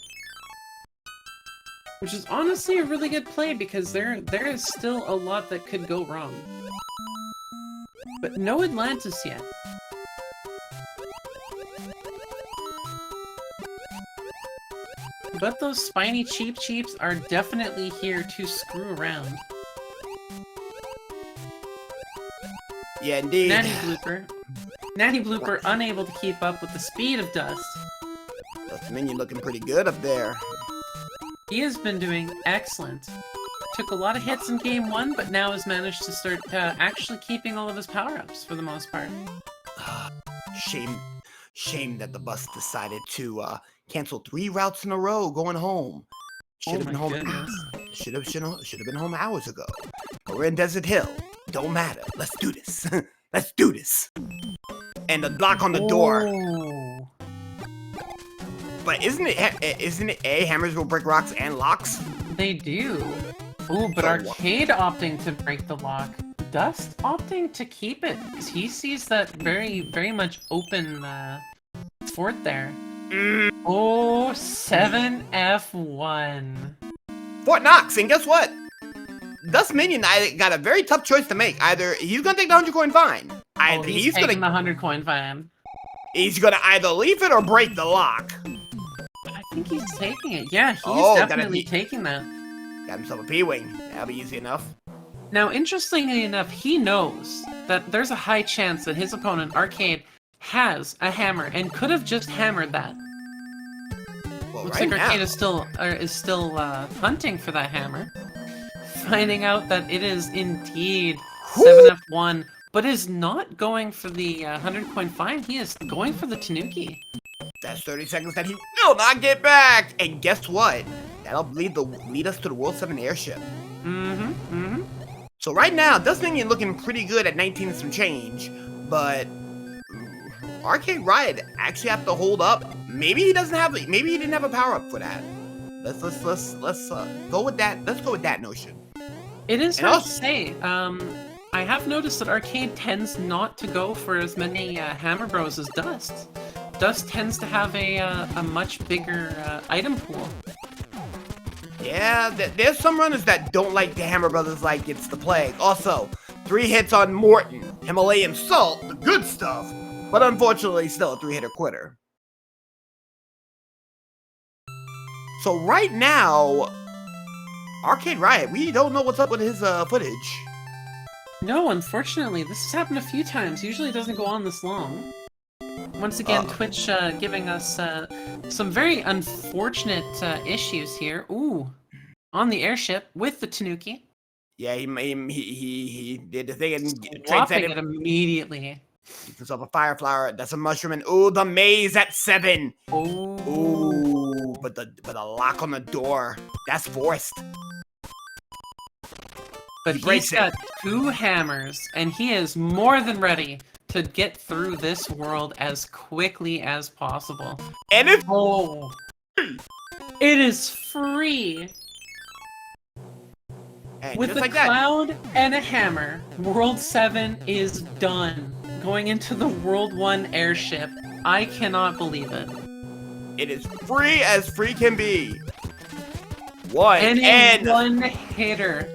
Which is honestly a really good play because there is still a lot that could go wrong. But no Atlantis yet. But those spiny cheeps are definitely here to screw around. Yeah, indeed. Natty Blooper unable to keep up with the speed of Dust. Dustminion looking pretty good up there. He has been doing excellent. Took a lot of hits in game 1, but now has managed to start actually keeping all of his power-ups for the most part. Shame that the bus decided to cancel 3 routes in a row going home. Should have been home. Should have been home hours ago. But we're in Desert Hill. Don't matter. Let's do this. Let's do this. And the lock on the door. But isn't it hammers will break rocks and locks? They do. Ooh, but Arcade opting to break the lock. Dust opting to keep it. He sees that very much open fort there. Oh, 7F1. Fort Knox, and guess what? Dustminion got a very tough choice to make. Either he's gonna take the 100 coin fine. He's taking the 100 coin fine. He's gonna either leave it or break the lock. I think he's taking it. Yeah, he's definitely taking that. Got himself a P-Wing. That'll be easy enough. Now, interestingly enough, he knows that there's a high chance that his opponent, Arcade, has a hammer and could have just hammered that. Well, Looks right like now, Arcade is still hunting for that hammer. Finding out that it is indeed 7F1, but is not going for the 100 coin fine. He is going for the Tanuki. That's 30 seconds that he will not get back. And guess what? That'll lead us to the World 7 airship. So right now, Dustminion looking pretty good at 19 and some change, but ArcadeRiot actually have to hold up. Maybe he didn't have a power up for that. Let's go with that. Let's go with that notion. It is hard to say. I have noticed that Arcade tends not to go for as many Hammer Bros as Dust. Dust tends to have a much bigger item pool. Yeah, there's some runners that don't like the Hammer Brothers like it's the plague. Also, 3 hits on Morton, Himalayan Salt, the good stuff, but unfortunately still a 3-hitter quitter. So right now, ArcadeRiot, we don't know what's up with his footage. No, unfortunately, this has happened a few times. Usually it doesn't go on this long. Once again, Twitch giving us some very unfortunate issues here. Ooh, on the airship with the Tanuki. Yeah, he did the thing and dropping it immediately. Gives himself a fire flower. That's a mushroom, and ooh, the maze at 7. Ooh, but the lock on the door. That's forced. But he's got 2 hammers, and he is more than ready to get through this world as quickly as possible. And if it is free. And with a cloud and a hammer, World 7 is done. Going into the World 1 airship. I cannot believe it. It is free as free can be. One hitter.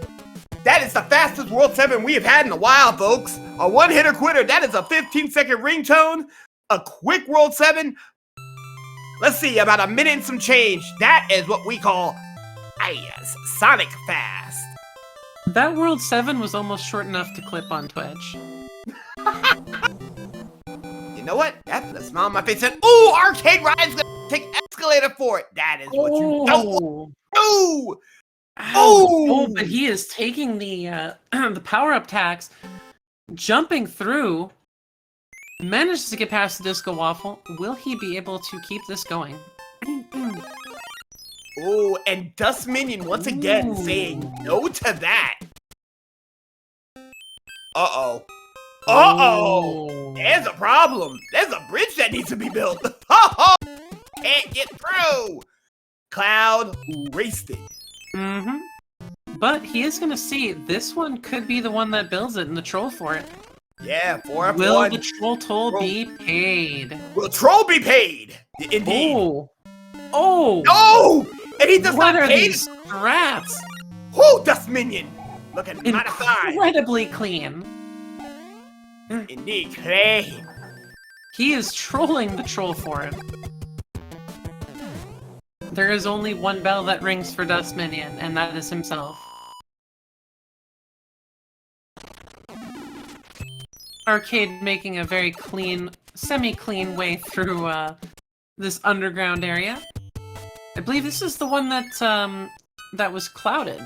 That is the fastest World 7 we have had in a while, folks. A 1-hitter quitter. That is a 15-second ringtone. A quick World 7. Let's see, about a minute and some change. That is what we call Sonic fast. That World 7 was almost short enough to clip on Twitch. You know what? That put a smile on my face and ooh, ArcadeRiot's gonna take escalator for it. That is what you don't want. Ooh! Oh, but he is taking the the power-up tax, jumping through, manages to get past the Disco Waffle. Will he be able to keep this going? Oh, and Dustminion once again saying no to that. Uh-oh. Uh-oh! There's a problem. There's a bridge that needs to be built. Can't get through. Cloud wasted. But he is going to see this one could be the one that builds it in the troll for it. Yeah, 4F1. Will the troll toll be paid? Will troll be paid? Indeed. Oh! No! And he does What not are pay these strats? Whoo, Dustminion! Looking mighty fine. Incredibly clean. Indeed, clean. He is trolling the troll for it. There is only one bell that rings for Dustminion, and that is himself. Arcade making a very clean, semi-clean way through this underground area. I believe this is the one that that was clouded.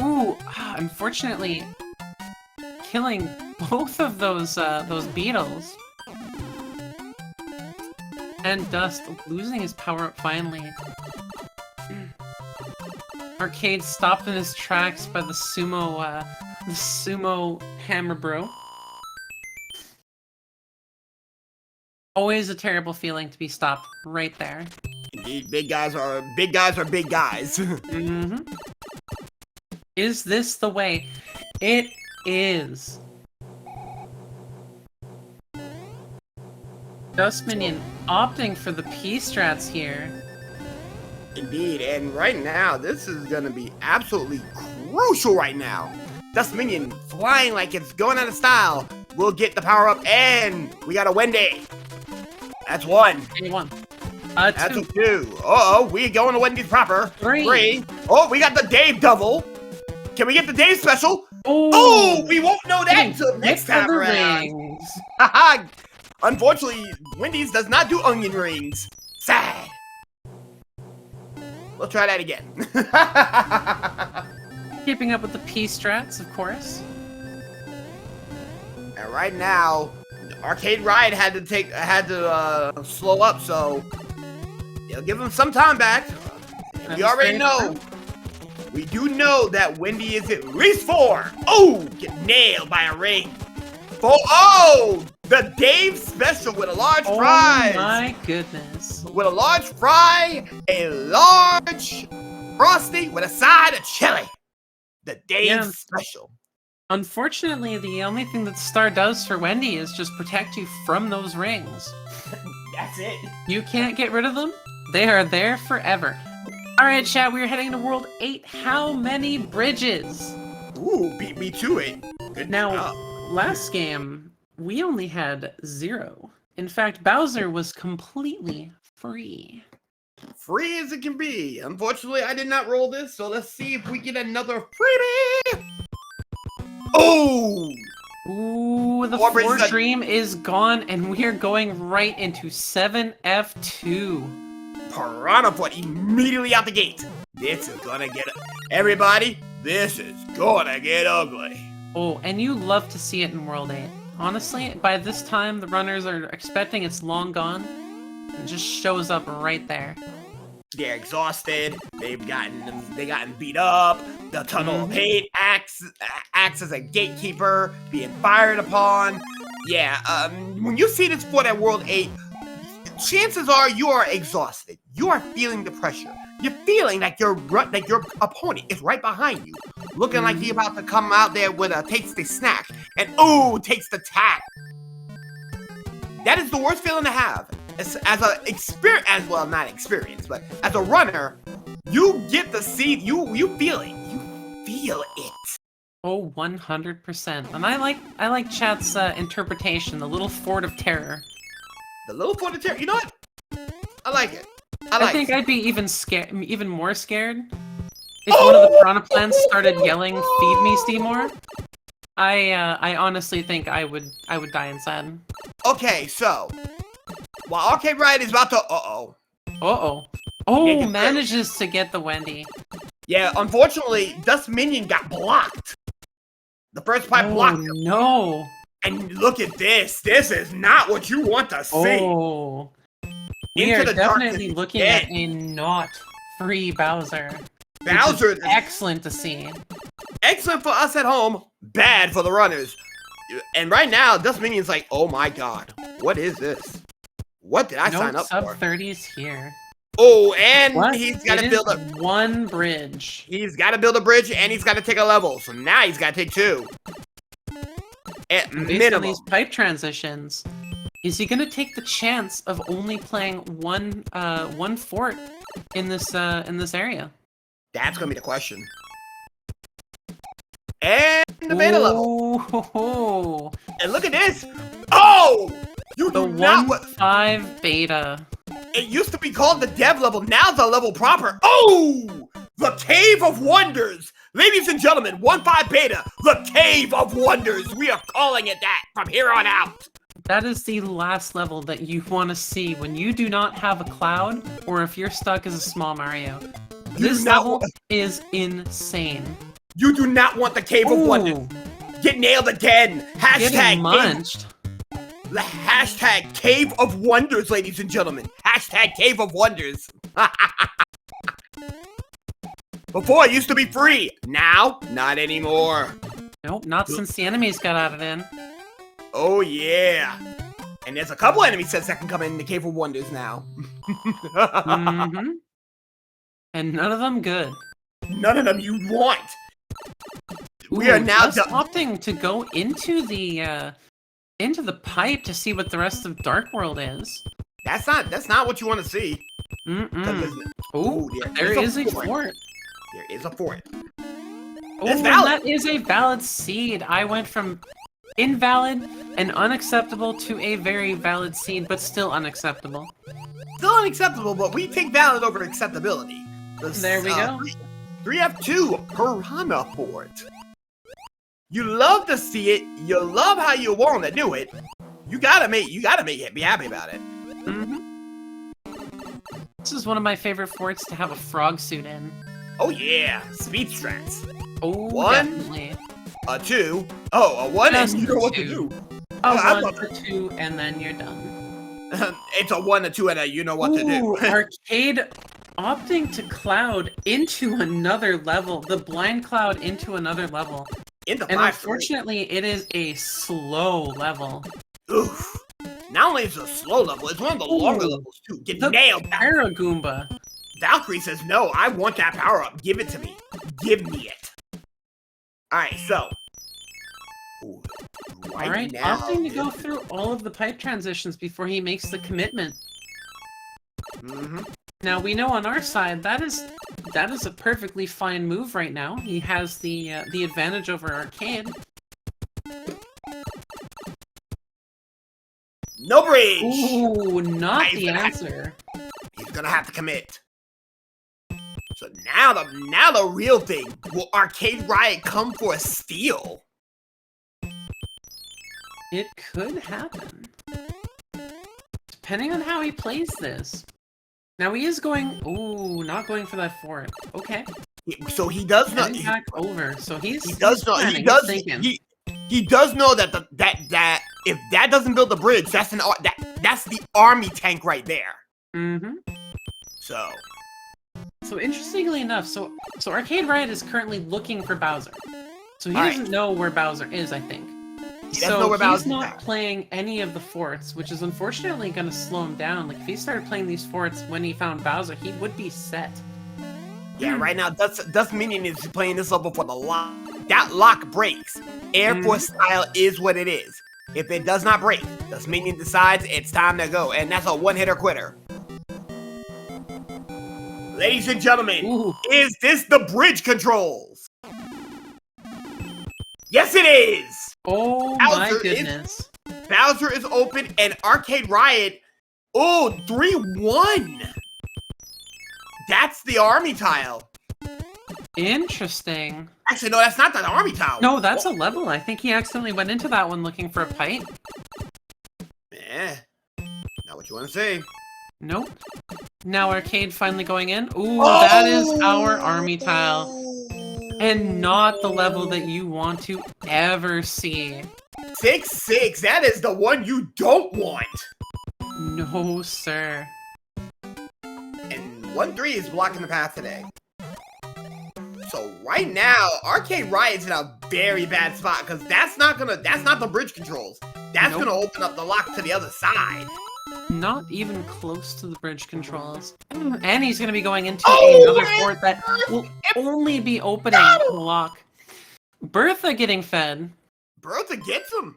Ooh, unfortunately, killing both of those beetles. And Dust losing his power-up finally. Arcade stopped in his tracks by the sumo hammer bro. Always a terrible feeling to be stopped right there. Indeed, big guys are big guys. Mm-hmm. Is this the way? It is. Dustminion opting for the P-strats here. Indeed, and right now, this is gonna be absolutely crucial right now. Dustminion flying like it's going out of style. We'll get the power up, and we got a Wendy. That's one. One. That's Two. a two. Uh-oh, we going to Wendy's proper. Three. Oh, we got the Dave double. Can we get the Dave special? Oh, Oh, we won't know that until next Get time the around. rings. Haha. Unfortunately, Wendy's does not do onion rings. Sad. We'll try that again. Keeping up with the P-strats, of course. And right now, ArcadeRiot had to slow up, so they'll give him some time back. And we already know. We do know that Wendy is at least 4. Oh, get nailed by a ring. Oh, the Dave special with a large prize. Oh my goodness. With a large fry, a large frosty with a side of chili. The Dave special. Unfortunately, the only thing that Star does for Wendy is just protect you from those rings. That's it. You can't get rid of them. They are there forever. Alright, chat, we are heading to World 8. How many bridges? Ooh, beat me to it. Good Now, job. last game, we only had 0. In fact, Bowser was completely free. Free as it can be. Unfortunately, I did not roll this, so let's see if we get another freebie. Oh! Ooh, the Four bridges 4 dream is gone, and we are going right into 7F2. Piranha Foot immediately out the gate. This is gonna get... Everybody, this is gonna get ugly. Oh, and you love to see it in World 8. Honestly, by this time, the runners are expecting it's long gone. It just shows up right there. They're exhausted. They've gotten beat up. The Tunnel of Hate acts as a gatekeeper, being fired upon. Yeah, when you see this sport at World 8, chances are you are exhausted. You are feeling the pressure. You're feeling like your opponent is right behind you, looking like he's about to come out there with a tasty snack, and takes the tack. That is the worst feeling to have. As a experience, not experience, but as a runner, you get to see, you feel it. You feel it. Oh, 100%. And I like chat's interpretation, the little fort of terror. The little fort of terror. You know what? I like it. I think I'd be even more scared if one of the piranha plants started yelling, "Feed me, Seymour." I honestly think I would die inside. Okay, so while ArcadeRiot is about to Manages to get the Wendy. Yeah, unfortunately, Dustminion got blocked. The first pipe blocked him. No. And look at this. This is not what you want to see. Oh. We are definitely looking at a not free Bowser. Bowser is excellent to see. Excellent for us at home, bad for the runners. And right now, Dustminion's like, oh my god, what is this? What did I sign up for? Sub-30s here. Oh, and he's got to build one bridge. He's got to build a bridge, and he's got to take a level. So now he's got to take 2. At minimum. These pipe transitions, is he gonna take the chance of only playing one fort in this area? That's gonna be the question. And the beta level. Oh, And look at this. Oh! You the do not. 1.5 beta. It used to be called the dev level. Now the level proper. Oh! The Cave of Wonders. Ladies and gentlemen, 1.5 beta. The Cave of Wonders. We are calling it that from here on out. That is the last level that you want to see when you do not have a cloud, or if you're stuck as a small Mario. This level is insane. You do not want the Cave of Wonders. Get nailed again. Getting munched. The hashtag Cave of Wonders, ladies and gentlemen. Hashtag Cave of Wonders. Before it used to be free. Now, not anymore. Nope, not since the enemies got added in. Oh yeah. And there's a couple enemy sets that can come in the Cave of Wonders now. Mm-hmm. And none of them good. None of them you want. We Ooh, are now just opting to go into the pipe to see what the rest of Dark World is. That's not what you want to see. Oh, there is a fort. There is a fort. Oh, and that is a valid seed. I went from invalid and unacceptable to a very valid seed, but still unacceptable. Still unacceptable, but we take valid over acceptability. There we go. 3F2 Piranha Fort. You love to see it. You love how you want to do it. You gotta make it. Be happy about it. Mm-hmm. This is one of my favorite forts to have a frog suit in. Oh yeah, speed strats. Oh, definitely. A 2. Oh, a 1 and you know what to do. A 1, a 2, and then you're done. It's a 1, a 2, and a you know what to do. Arcade opting to cloud into another level. The blind cloud into another level. And unfortunately, it is a slow level. Oof. Not only is it a slow level, it's one of the longer levels too. Get nailed. Paragoomba. Valkyrie says, no, I want that power up. Give it to me. Give me it. Alright, so. Alright, opting to go through all of the pipe transitions before he makes the commitment. Mm-hmm. Now, we know on our side, that is a perfectly fine move right now. He has the advantage over Arcade. No bridge! Ooh, not the answer. He's gonna have to commit. So now the real thing. Will ArcadeRiot come for a steal? It could happen. Depending on how he plays this. Now he is going. Ooh, not going for that fort. Okay. So he does not. Back over. So he does know that that if that doesn't build the bridge, that's the army tank right there. Mm-hmm. So interestingly enough, so ArcadeRiot is currently looking for Bowser. So he doesn't know where Bowser is, I think. So he's not playing any of the forts, which is unfortunately going to slow him down. Like, if he started playing these forts when he found Bowser, he would be set. Yeah, right now, Dustminion is playing this level for the lock. That lock breaks. Air Force style is what it is. If it does not break, Dustminion decides it's time to go, and that's a one-hitter quitter. Ladies and gentlemen, is this the bridge controls? Yes, it is! Oh my goodness. Bowser is open, and ArcadeRiot, 3-1! That's the army tile. Interesting. Actually, no, that's not the army tile. No, that's a level. I think he accidentally went into that one looking for a pipe. Not what you want to say. Nope. Now Arcade finally going in. Ooh, that is our army tile. And not the level that you want to ever see. 6-6, that is the one you don't want. No, sir. And 1-3 is blocking the path today. So right now, ArcadeRiot's in a very bad spot because that's not the bridge controls. That's gonna open up the lock to the other side. Not even close to the bridge controls. And he's gonna be going into another fort that will only be opening the lock. Bertha getting fed. Bertha gets him.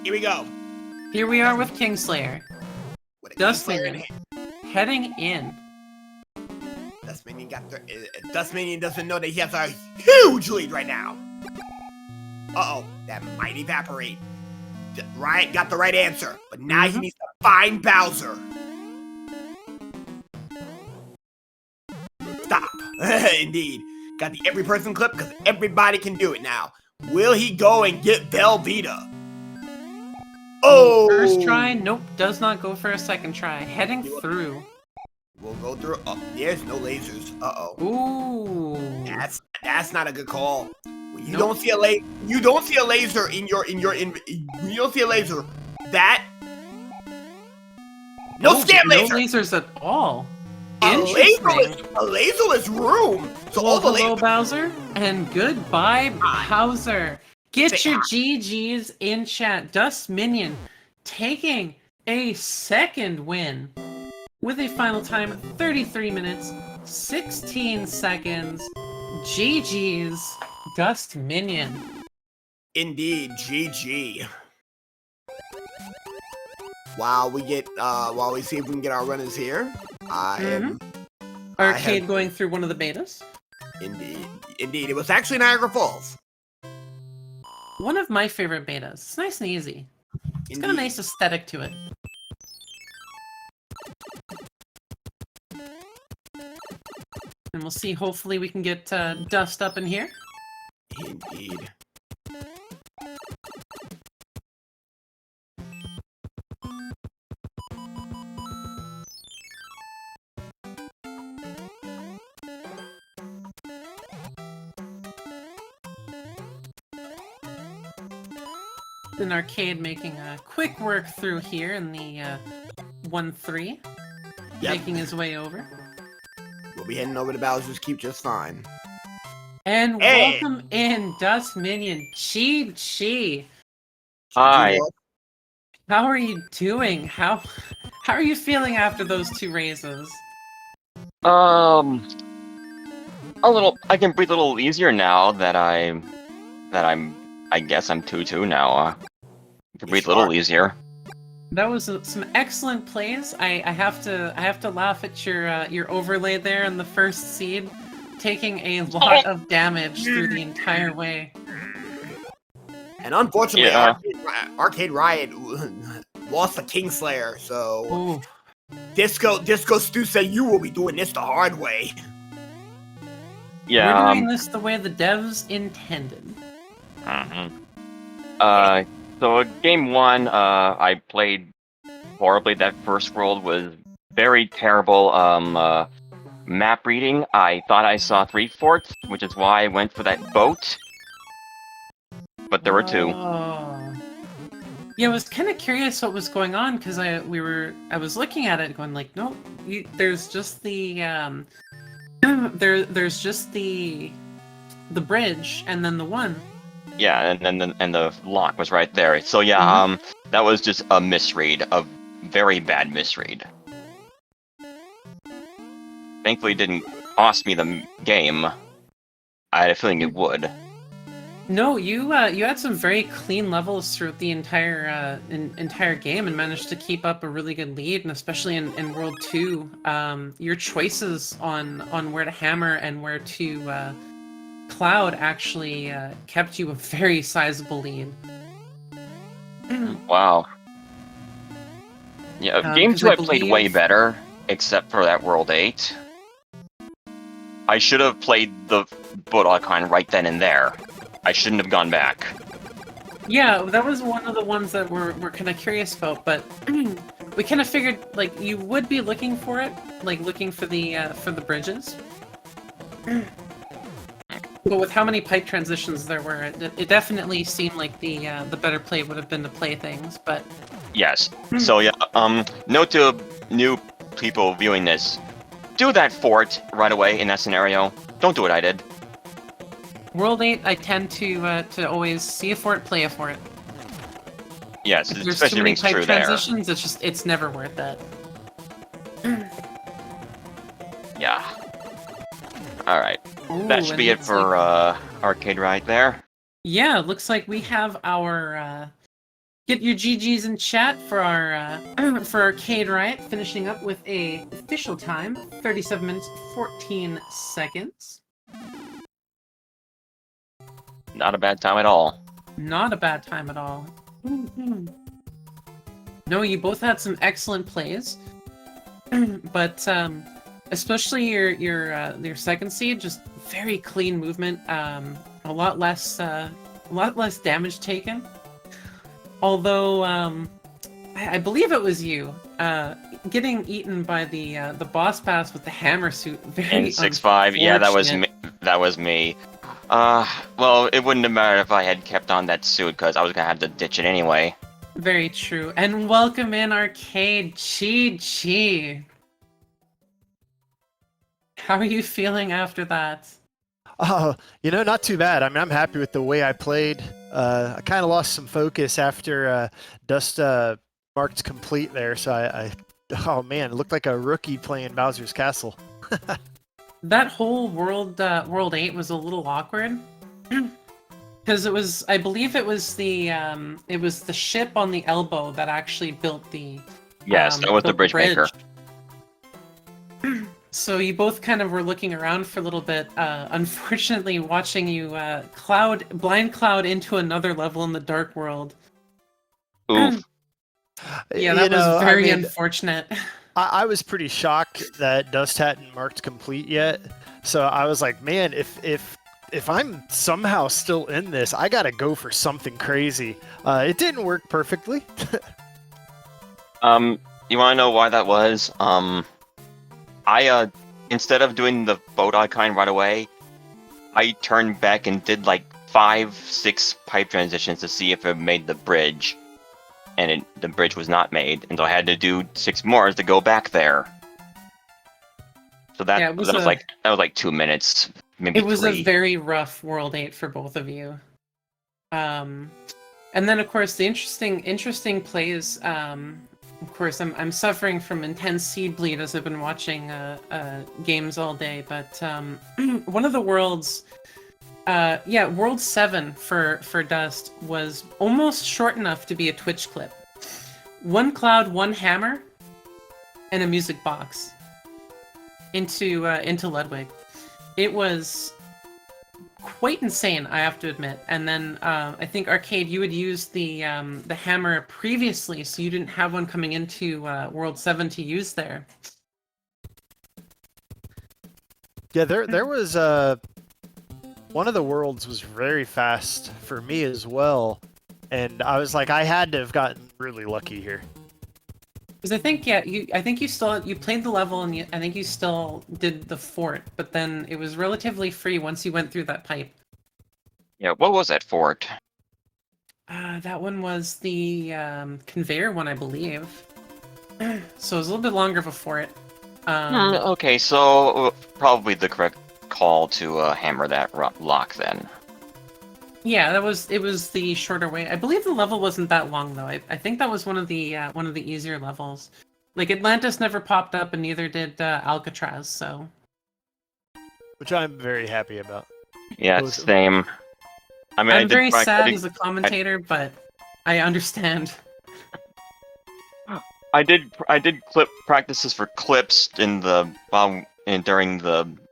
Here we go. Here we are with Kingslayer. With a Dustminion. Kingslayer in hand. Heading in. Dustminion Dustminion doesn't know that he has a huge lead right now. Uh-oh, that might evaporate. Riot got the right answer, but now he needs to find Bowser. Stop. Indeed. Got the every person clip because everybody can do it now. Will he go and get Velveeta? Oh! First try, nope, does not go for a second try. Heading through. We'll go through. Oh, there's no lasers. Uh-oh. Ooh. That's not a good call. When you don't see a laser, you don't see a laser you don't see a laser. That no scam laser. No lasers at all. A laserless room. So well, all the hello, lasers. Bowser, and goodbye, Bowser. Get your GGs in chat. Dustminion taking a second win with a final time 33 minutes 16 seconds. GGs, Dustminion. Indeed, GG. While we see if we can get our runners here. Arcade going through one of the betas. Indeed. It was actually Niagara Falls. One of my favorite betas. It's nice and easy. It's got a nice aesthetic to it. And we'll see, hopefully we can get Dust up in here. Indeed. An Arcade making a quick work through here in the 1-3. Making his way over. We'll be heading over to Bowser's Keep just fine. And welcome in, Dustminion. Chi. Hi. How are you doing? How are you feeling after those 2 raises? A little. I can breathe a little easier now that I guess I'm 2-2 now. I can breathe a little easier. That was some excellent plays. I have to laugh at your overlay there in the first seed, taking a lot of damage through the entire way. And unfortunately, Arcade Riot lost the Kingslayer, so Ooh. Disco Stu said you will be doing this the hard way. Yeah. We're doing this the way the devs intended. So game 1, I played horribly. That first world was very terrible. Map reading. I thought I saw 3 forts, which is why I went for that boat. But there were 2. Oh. Yeah, I was kind of curious what was going on because I was looking at it going like, no, there's just the there's just the bridge and then the one. Yeah, and the lock was right there. So yeah, that was just a misread, a very bad misread. Thankfully, it didn't cost me the game. I had a feeling it would. No, you had some very clean levels throughout the entire game and managed to keep up a really good lead, and especially in World 2, your choices on where to hammer and where to Cloud actually kept you a very sizable lead. Wow. Yeah, game 2 I played way better, except for that World 8. I should have played the boat icon right then and there. I shouldn't have gone back. Yeah, that was one of the ones that we're kind of curious about, but we kind of figured like you would be looking for it, like looking for the bridges. But with how many pipe transitions there were, it definitely seemed like the better play would have been to play things. But yes, so yeah, note to new people viewing this: do that fort right away in that scenario. Don't do what I did. World 8, I tend to always see a fort, play a fort. Yes, if there's especially too many rings pipe true transitions, it's never worth it. Yeah. All right. Ooh, That should be it for Arcade right there. Yeah, looks like we have our Get your GGs in chat for our for Arcade Riot, finishing up with a official time, 37 minutes 14 seconds. Not a bad time at all. Not a bad time at all. No, you both had some excellent plays, but especially your second seed, just very clean movement. A lot less damage taken. Although I believe it was you getting eaten by the boss pass with the hammer suit. Very In 6-5, yeah, that was me. That was me. Well, it wouldn't have mattered if I had kept on that suit, because I was gonna have to ditch it anyway. Very true. And welcome in Arcade Chi. How are you feeling after that? Not too bad. I mean, I'm happy with the way I played. I kind of lost some focus after Dust marked complete there, so oh man, it looked like a rookie playing Bowser's Castle. That whole world 8 was a little awkward. Because I believe it was the ship on the elbow that actually built the... Yes, that was the bridge maker. So you both kind of were looking around for a little bit, unfortunately watching you blind cloud into another level in the dark world. Oof. Yeah, that was very unfortunate. I was pretty shocked that Dust hadn't marked complete yet, so I was like, man, if I'm somehow still in this, I gotta go for something crazy. It didn't work perfectly. You wanna know why that was? I instead of doing the boat icon right away, I turned back and did like 5-6 pipe transitions to see if it made the bridge, and the bridge was not made, and so I had to do 6 more to go back there. So that was like 2 minutes, maybe 3. It was a very rough World 8 for both of you. And then of course the interesting plays. Of course, I'm suffering from intense seed bleed as I've been watching games all day, but one of the worlds, World 7 for Dust was almost short enough to be a Twitch clip. 1 cloud, 1 hammer, and a music box into Ludwig. It was quite insane, I have to admit. And then I think Arcade, you had used the hammer previously, so you didn't have one coming into World 7 to use there. Yeah, there was one of the worlds was very fast for me as well, and I was like, I had to have gotten really lucky here. Because I think you played the level, and I think you still did the fort, but then it was relatively free once you went through that pipe. Yeah, what was that fort? That one was the conveyor one, I believe. So it was a little bit longer of a fort. Okay, so probably the correct call to hammer that lock then. Yeah, it was the shorter way. I believe the level wasn't that long though. I think that was one of the easier levels. Like Atlantis never popped up, and neither did Alcatraz. So, which I'm very happy about. Yeah, same. I mean, I'm very sad as a commentator, but I understand. I did clip practices for clips during the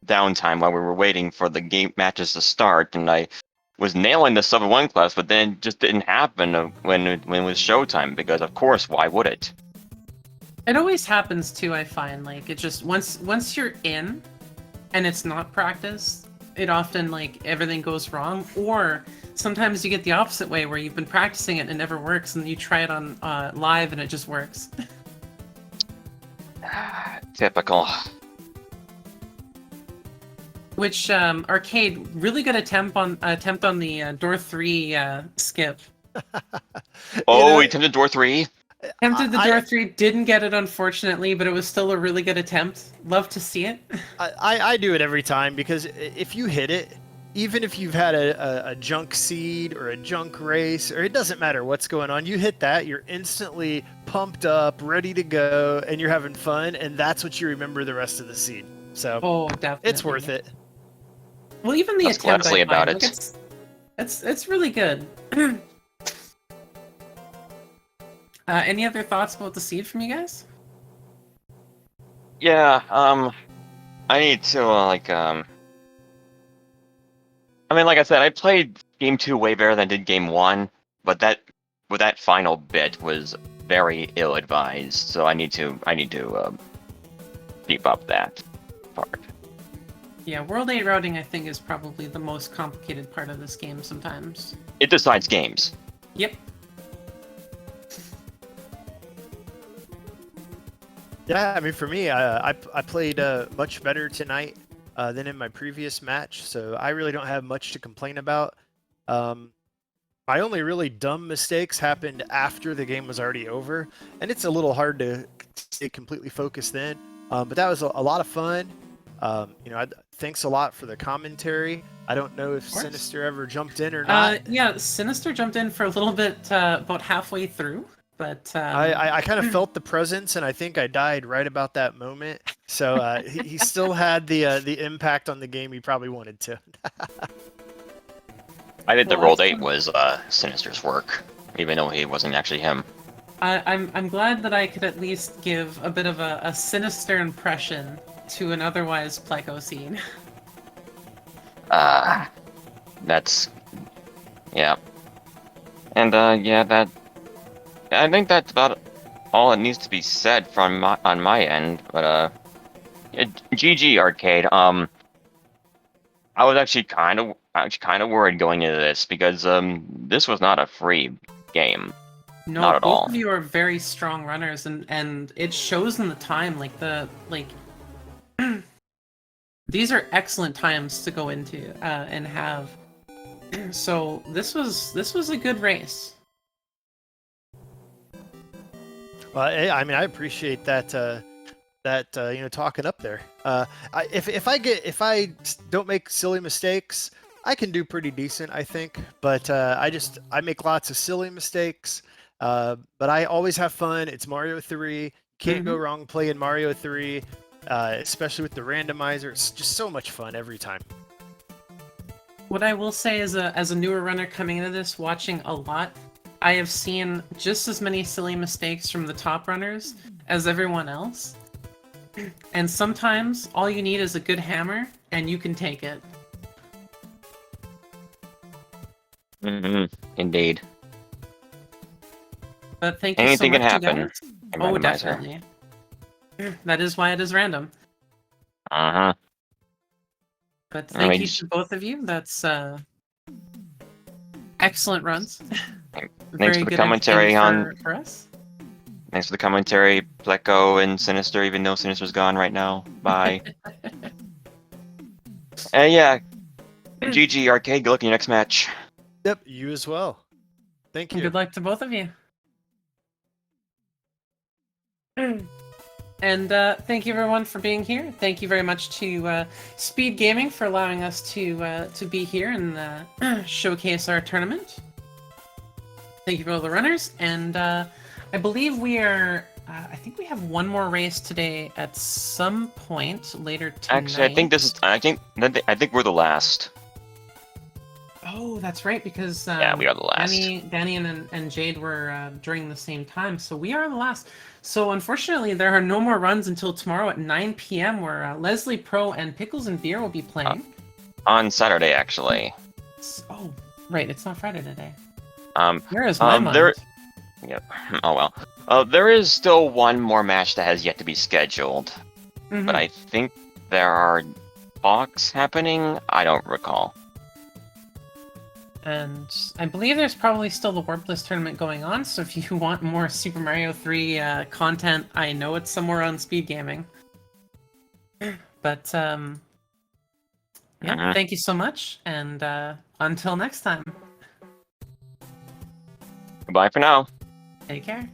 downtime while we were waiting for the game matches to start, and I was nailing the sub 1 class, but then it just didn't happen when it was showtime, because of course, why would it? It always happens too, I find. Like, it just, once you're in, and it's not practice, it often, like, everything goes wrong, or sometimes you get the opposite way, where you've been practicing it and it never works, and you try it on live and it just works. Typical. Which Arcade, really good attempt on the door 3 skip. Oh, he attempted door 3? Attempted the door 3, didn't get it unfortunately, but it was still a really good attempt. Love to see it. I do it every time, because if you hit it, even if you've had a junk seed or a junk race, or it doesn't matter what's going on, you hit that, you're instantly pumped up, ready to go, and you're having fun, and that's what you remember the rest of the seed. So definitely. It's worth it. Well, even the attempt about it. Like, it's really good. Any other thoughts about the seed from you guys? Yeah, I need to, I mean, like I said, I played game 2 way better than I did game 1, but that final bit was very ill-advised, so I need to keep up that part. Yeah, World 8 routing I think is probably the most complicated part of this game sometimes. It decides games. Yep. Yeah, I mean, for me, I played much better tonight than in my previous match, so I really don't have much to complain about. My only really dumb mistakes happened after the game was already over, and it's a little hard to stay completely focused then. But that was a lot of fun. Thanks a lot for the commentary. I don't know if Sinister ever jumped in or not. Yeah, Sinister jumped in for a little bit, about halfway through, but I kind of felt the presence, and I think I died right about that moment. So he still had the impact on the game he probably wanted to. I think the Well, World 8 was Sinister's work, even though he wasn't actually him. I'm glad that I could at least give a bit of a Sinister impression to an otherwise Pleco scene. That's... yeah. And, yeah, I think that's about all that needs to be said on my end, but, GG Arcade, I was actually kind of worried going into this, because, this was not a free game. No, Not at both all. of you are very strong runners, and it shows in the time. These are excellent times to go into and have. So this was a good race. Well, I mean, I appreciate that. Talking up there. If I don't make silly mistakes, I can do pretty decent, I think. But I make lots of silly mistakes. But I always have fun. It's Mario 3. Can't go wrong playing Mario 3, especially with the randomizer. It's just so much fun every time. What I will say as a newer runner coming into this, watching a lot, I have seen just as many silly mistakes from the top runners as everyone else. And sometimes all you need is a good hammer, and you can take it. Indeed. But thank you Anything so can much, happen. you guys. in Oh, Randomizer. definitely. That is why it is random. Uh-huh. But I thank mean, you to both of you. That's excellent runs. Thanks Very for the good commentary entertainment for us. Thanks for the commentary, Pleco and Sinister, even though Sinister's gone right now. Bye. And yeah, GG Arcade, good luck in your next match. Yep, you as well. Thank you. Good luck to both of you. And thank you everyone for being here. Thank you very much to SpeedGaming for allowing us to be here and showcase our tournament. Thank you for all the runners, and I believe we are. I think we have one more race today at some point later tonight. Actually, I think we're the last. Oh, that's right, because Yeah, we are the last. Danny and Jade were during the same time, so we are the last. So unfortunately, there are no more runs until tomorrow at 9 p.m. where Leslie Pro and Pickles and Beer will be playing. On Saturday, actually. Oh, right, it's not Friday today. Um, Where is my mind? Yep. Oh well. There is still one more match that has yet to be scheduled, but I think there are talks happening. I don't recall. And I believe there's probably still the Warpless tournament going on, so if you want more Super Mario 3 content, I know it's somewhere on SpeedGaming. But, yeah, thank you so much, and until next time. Goodbye for now. Take care.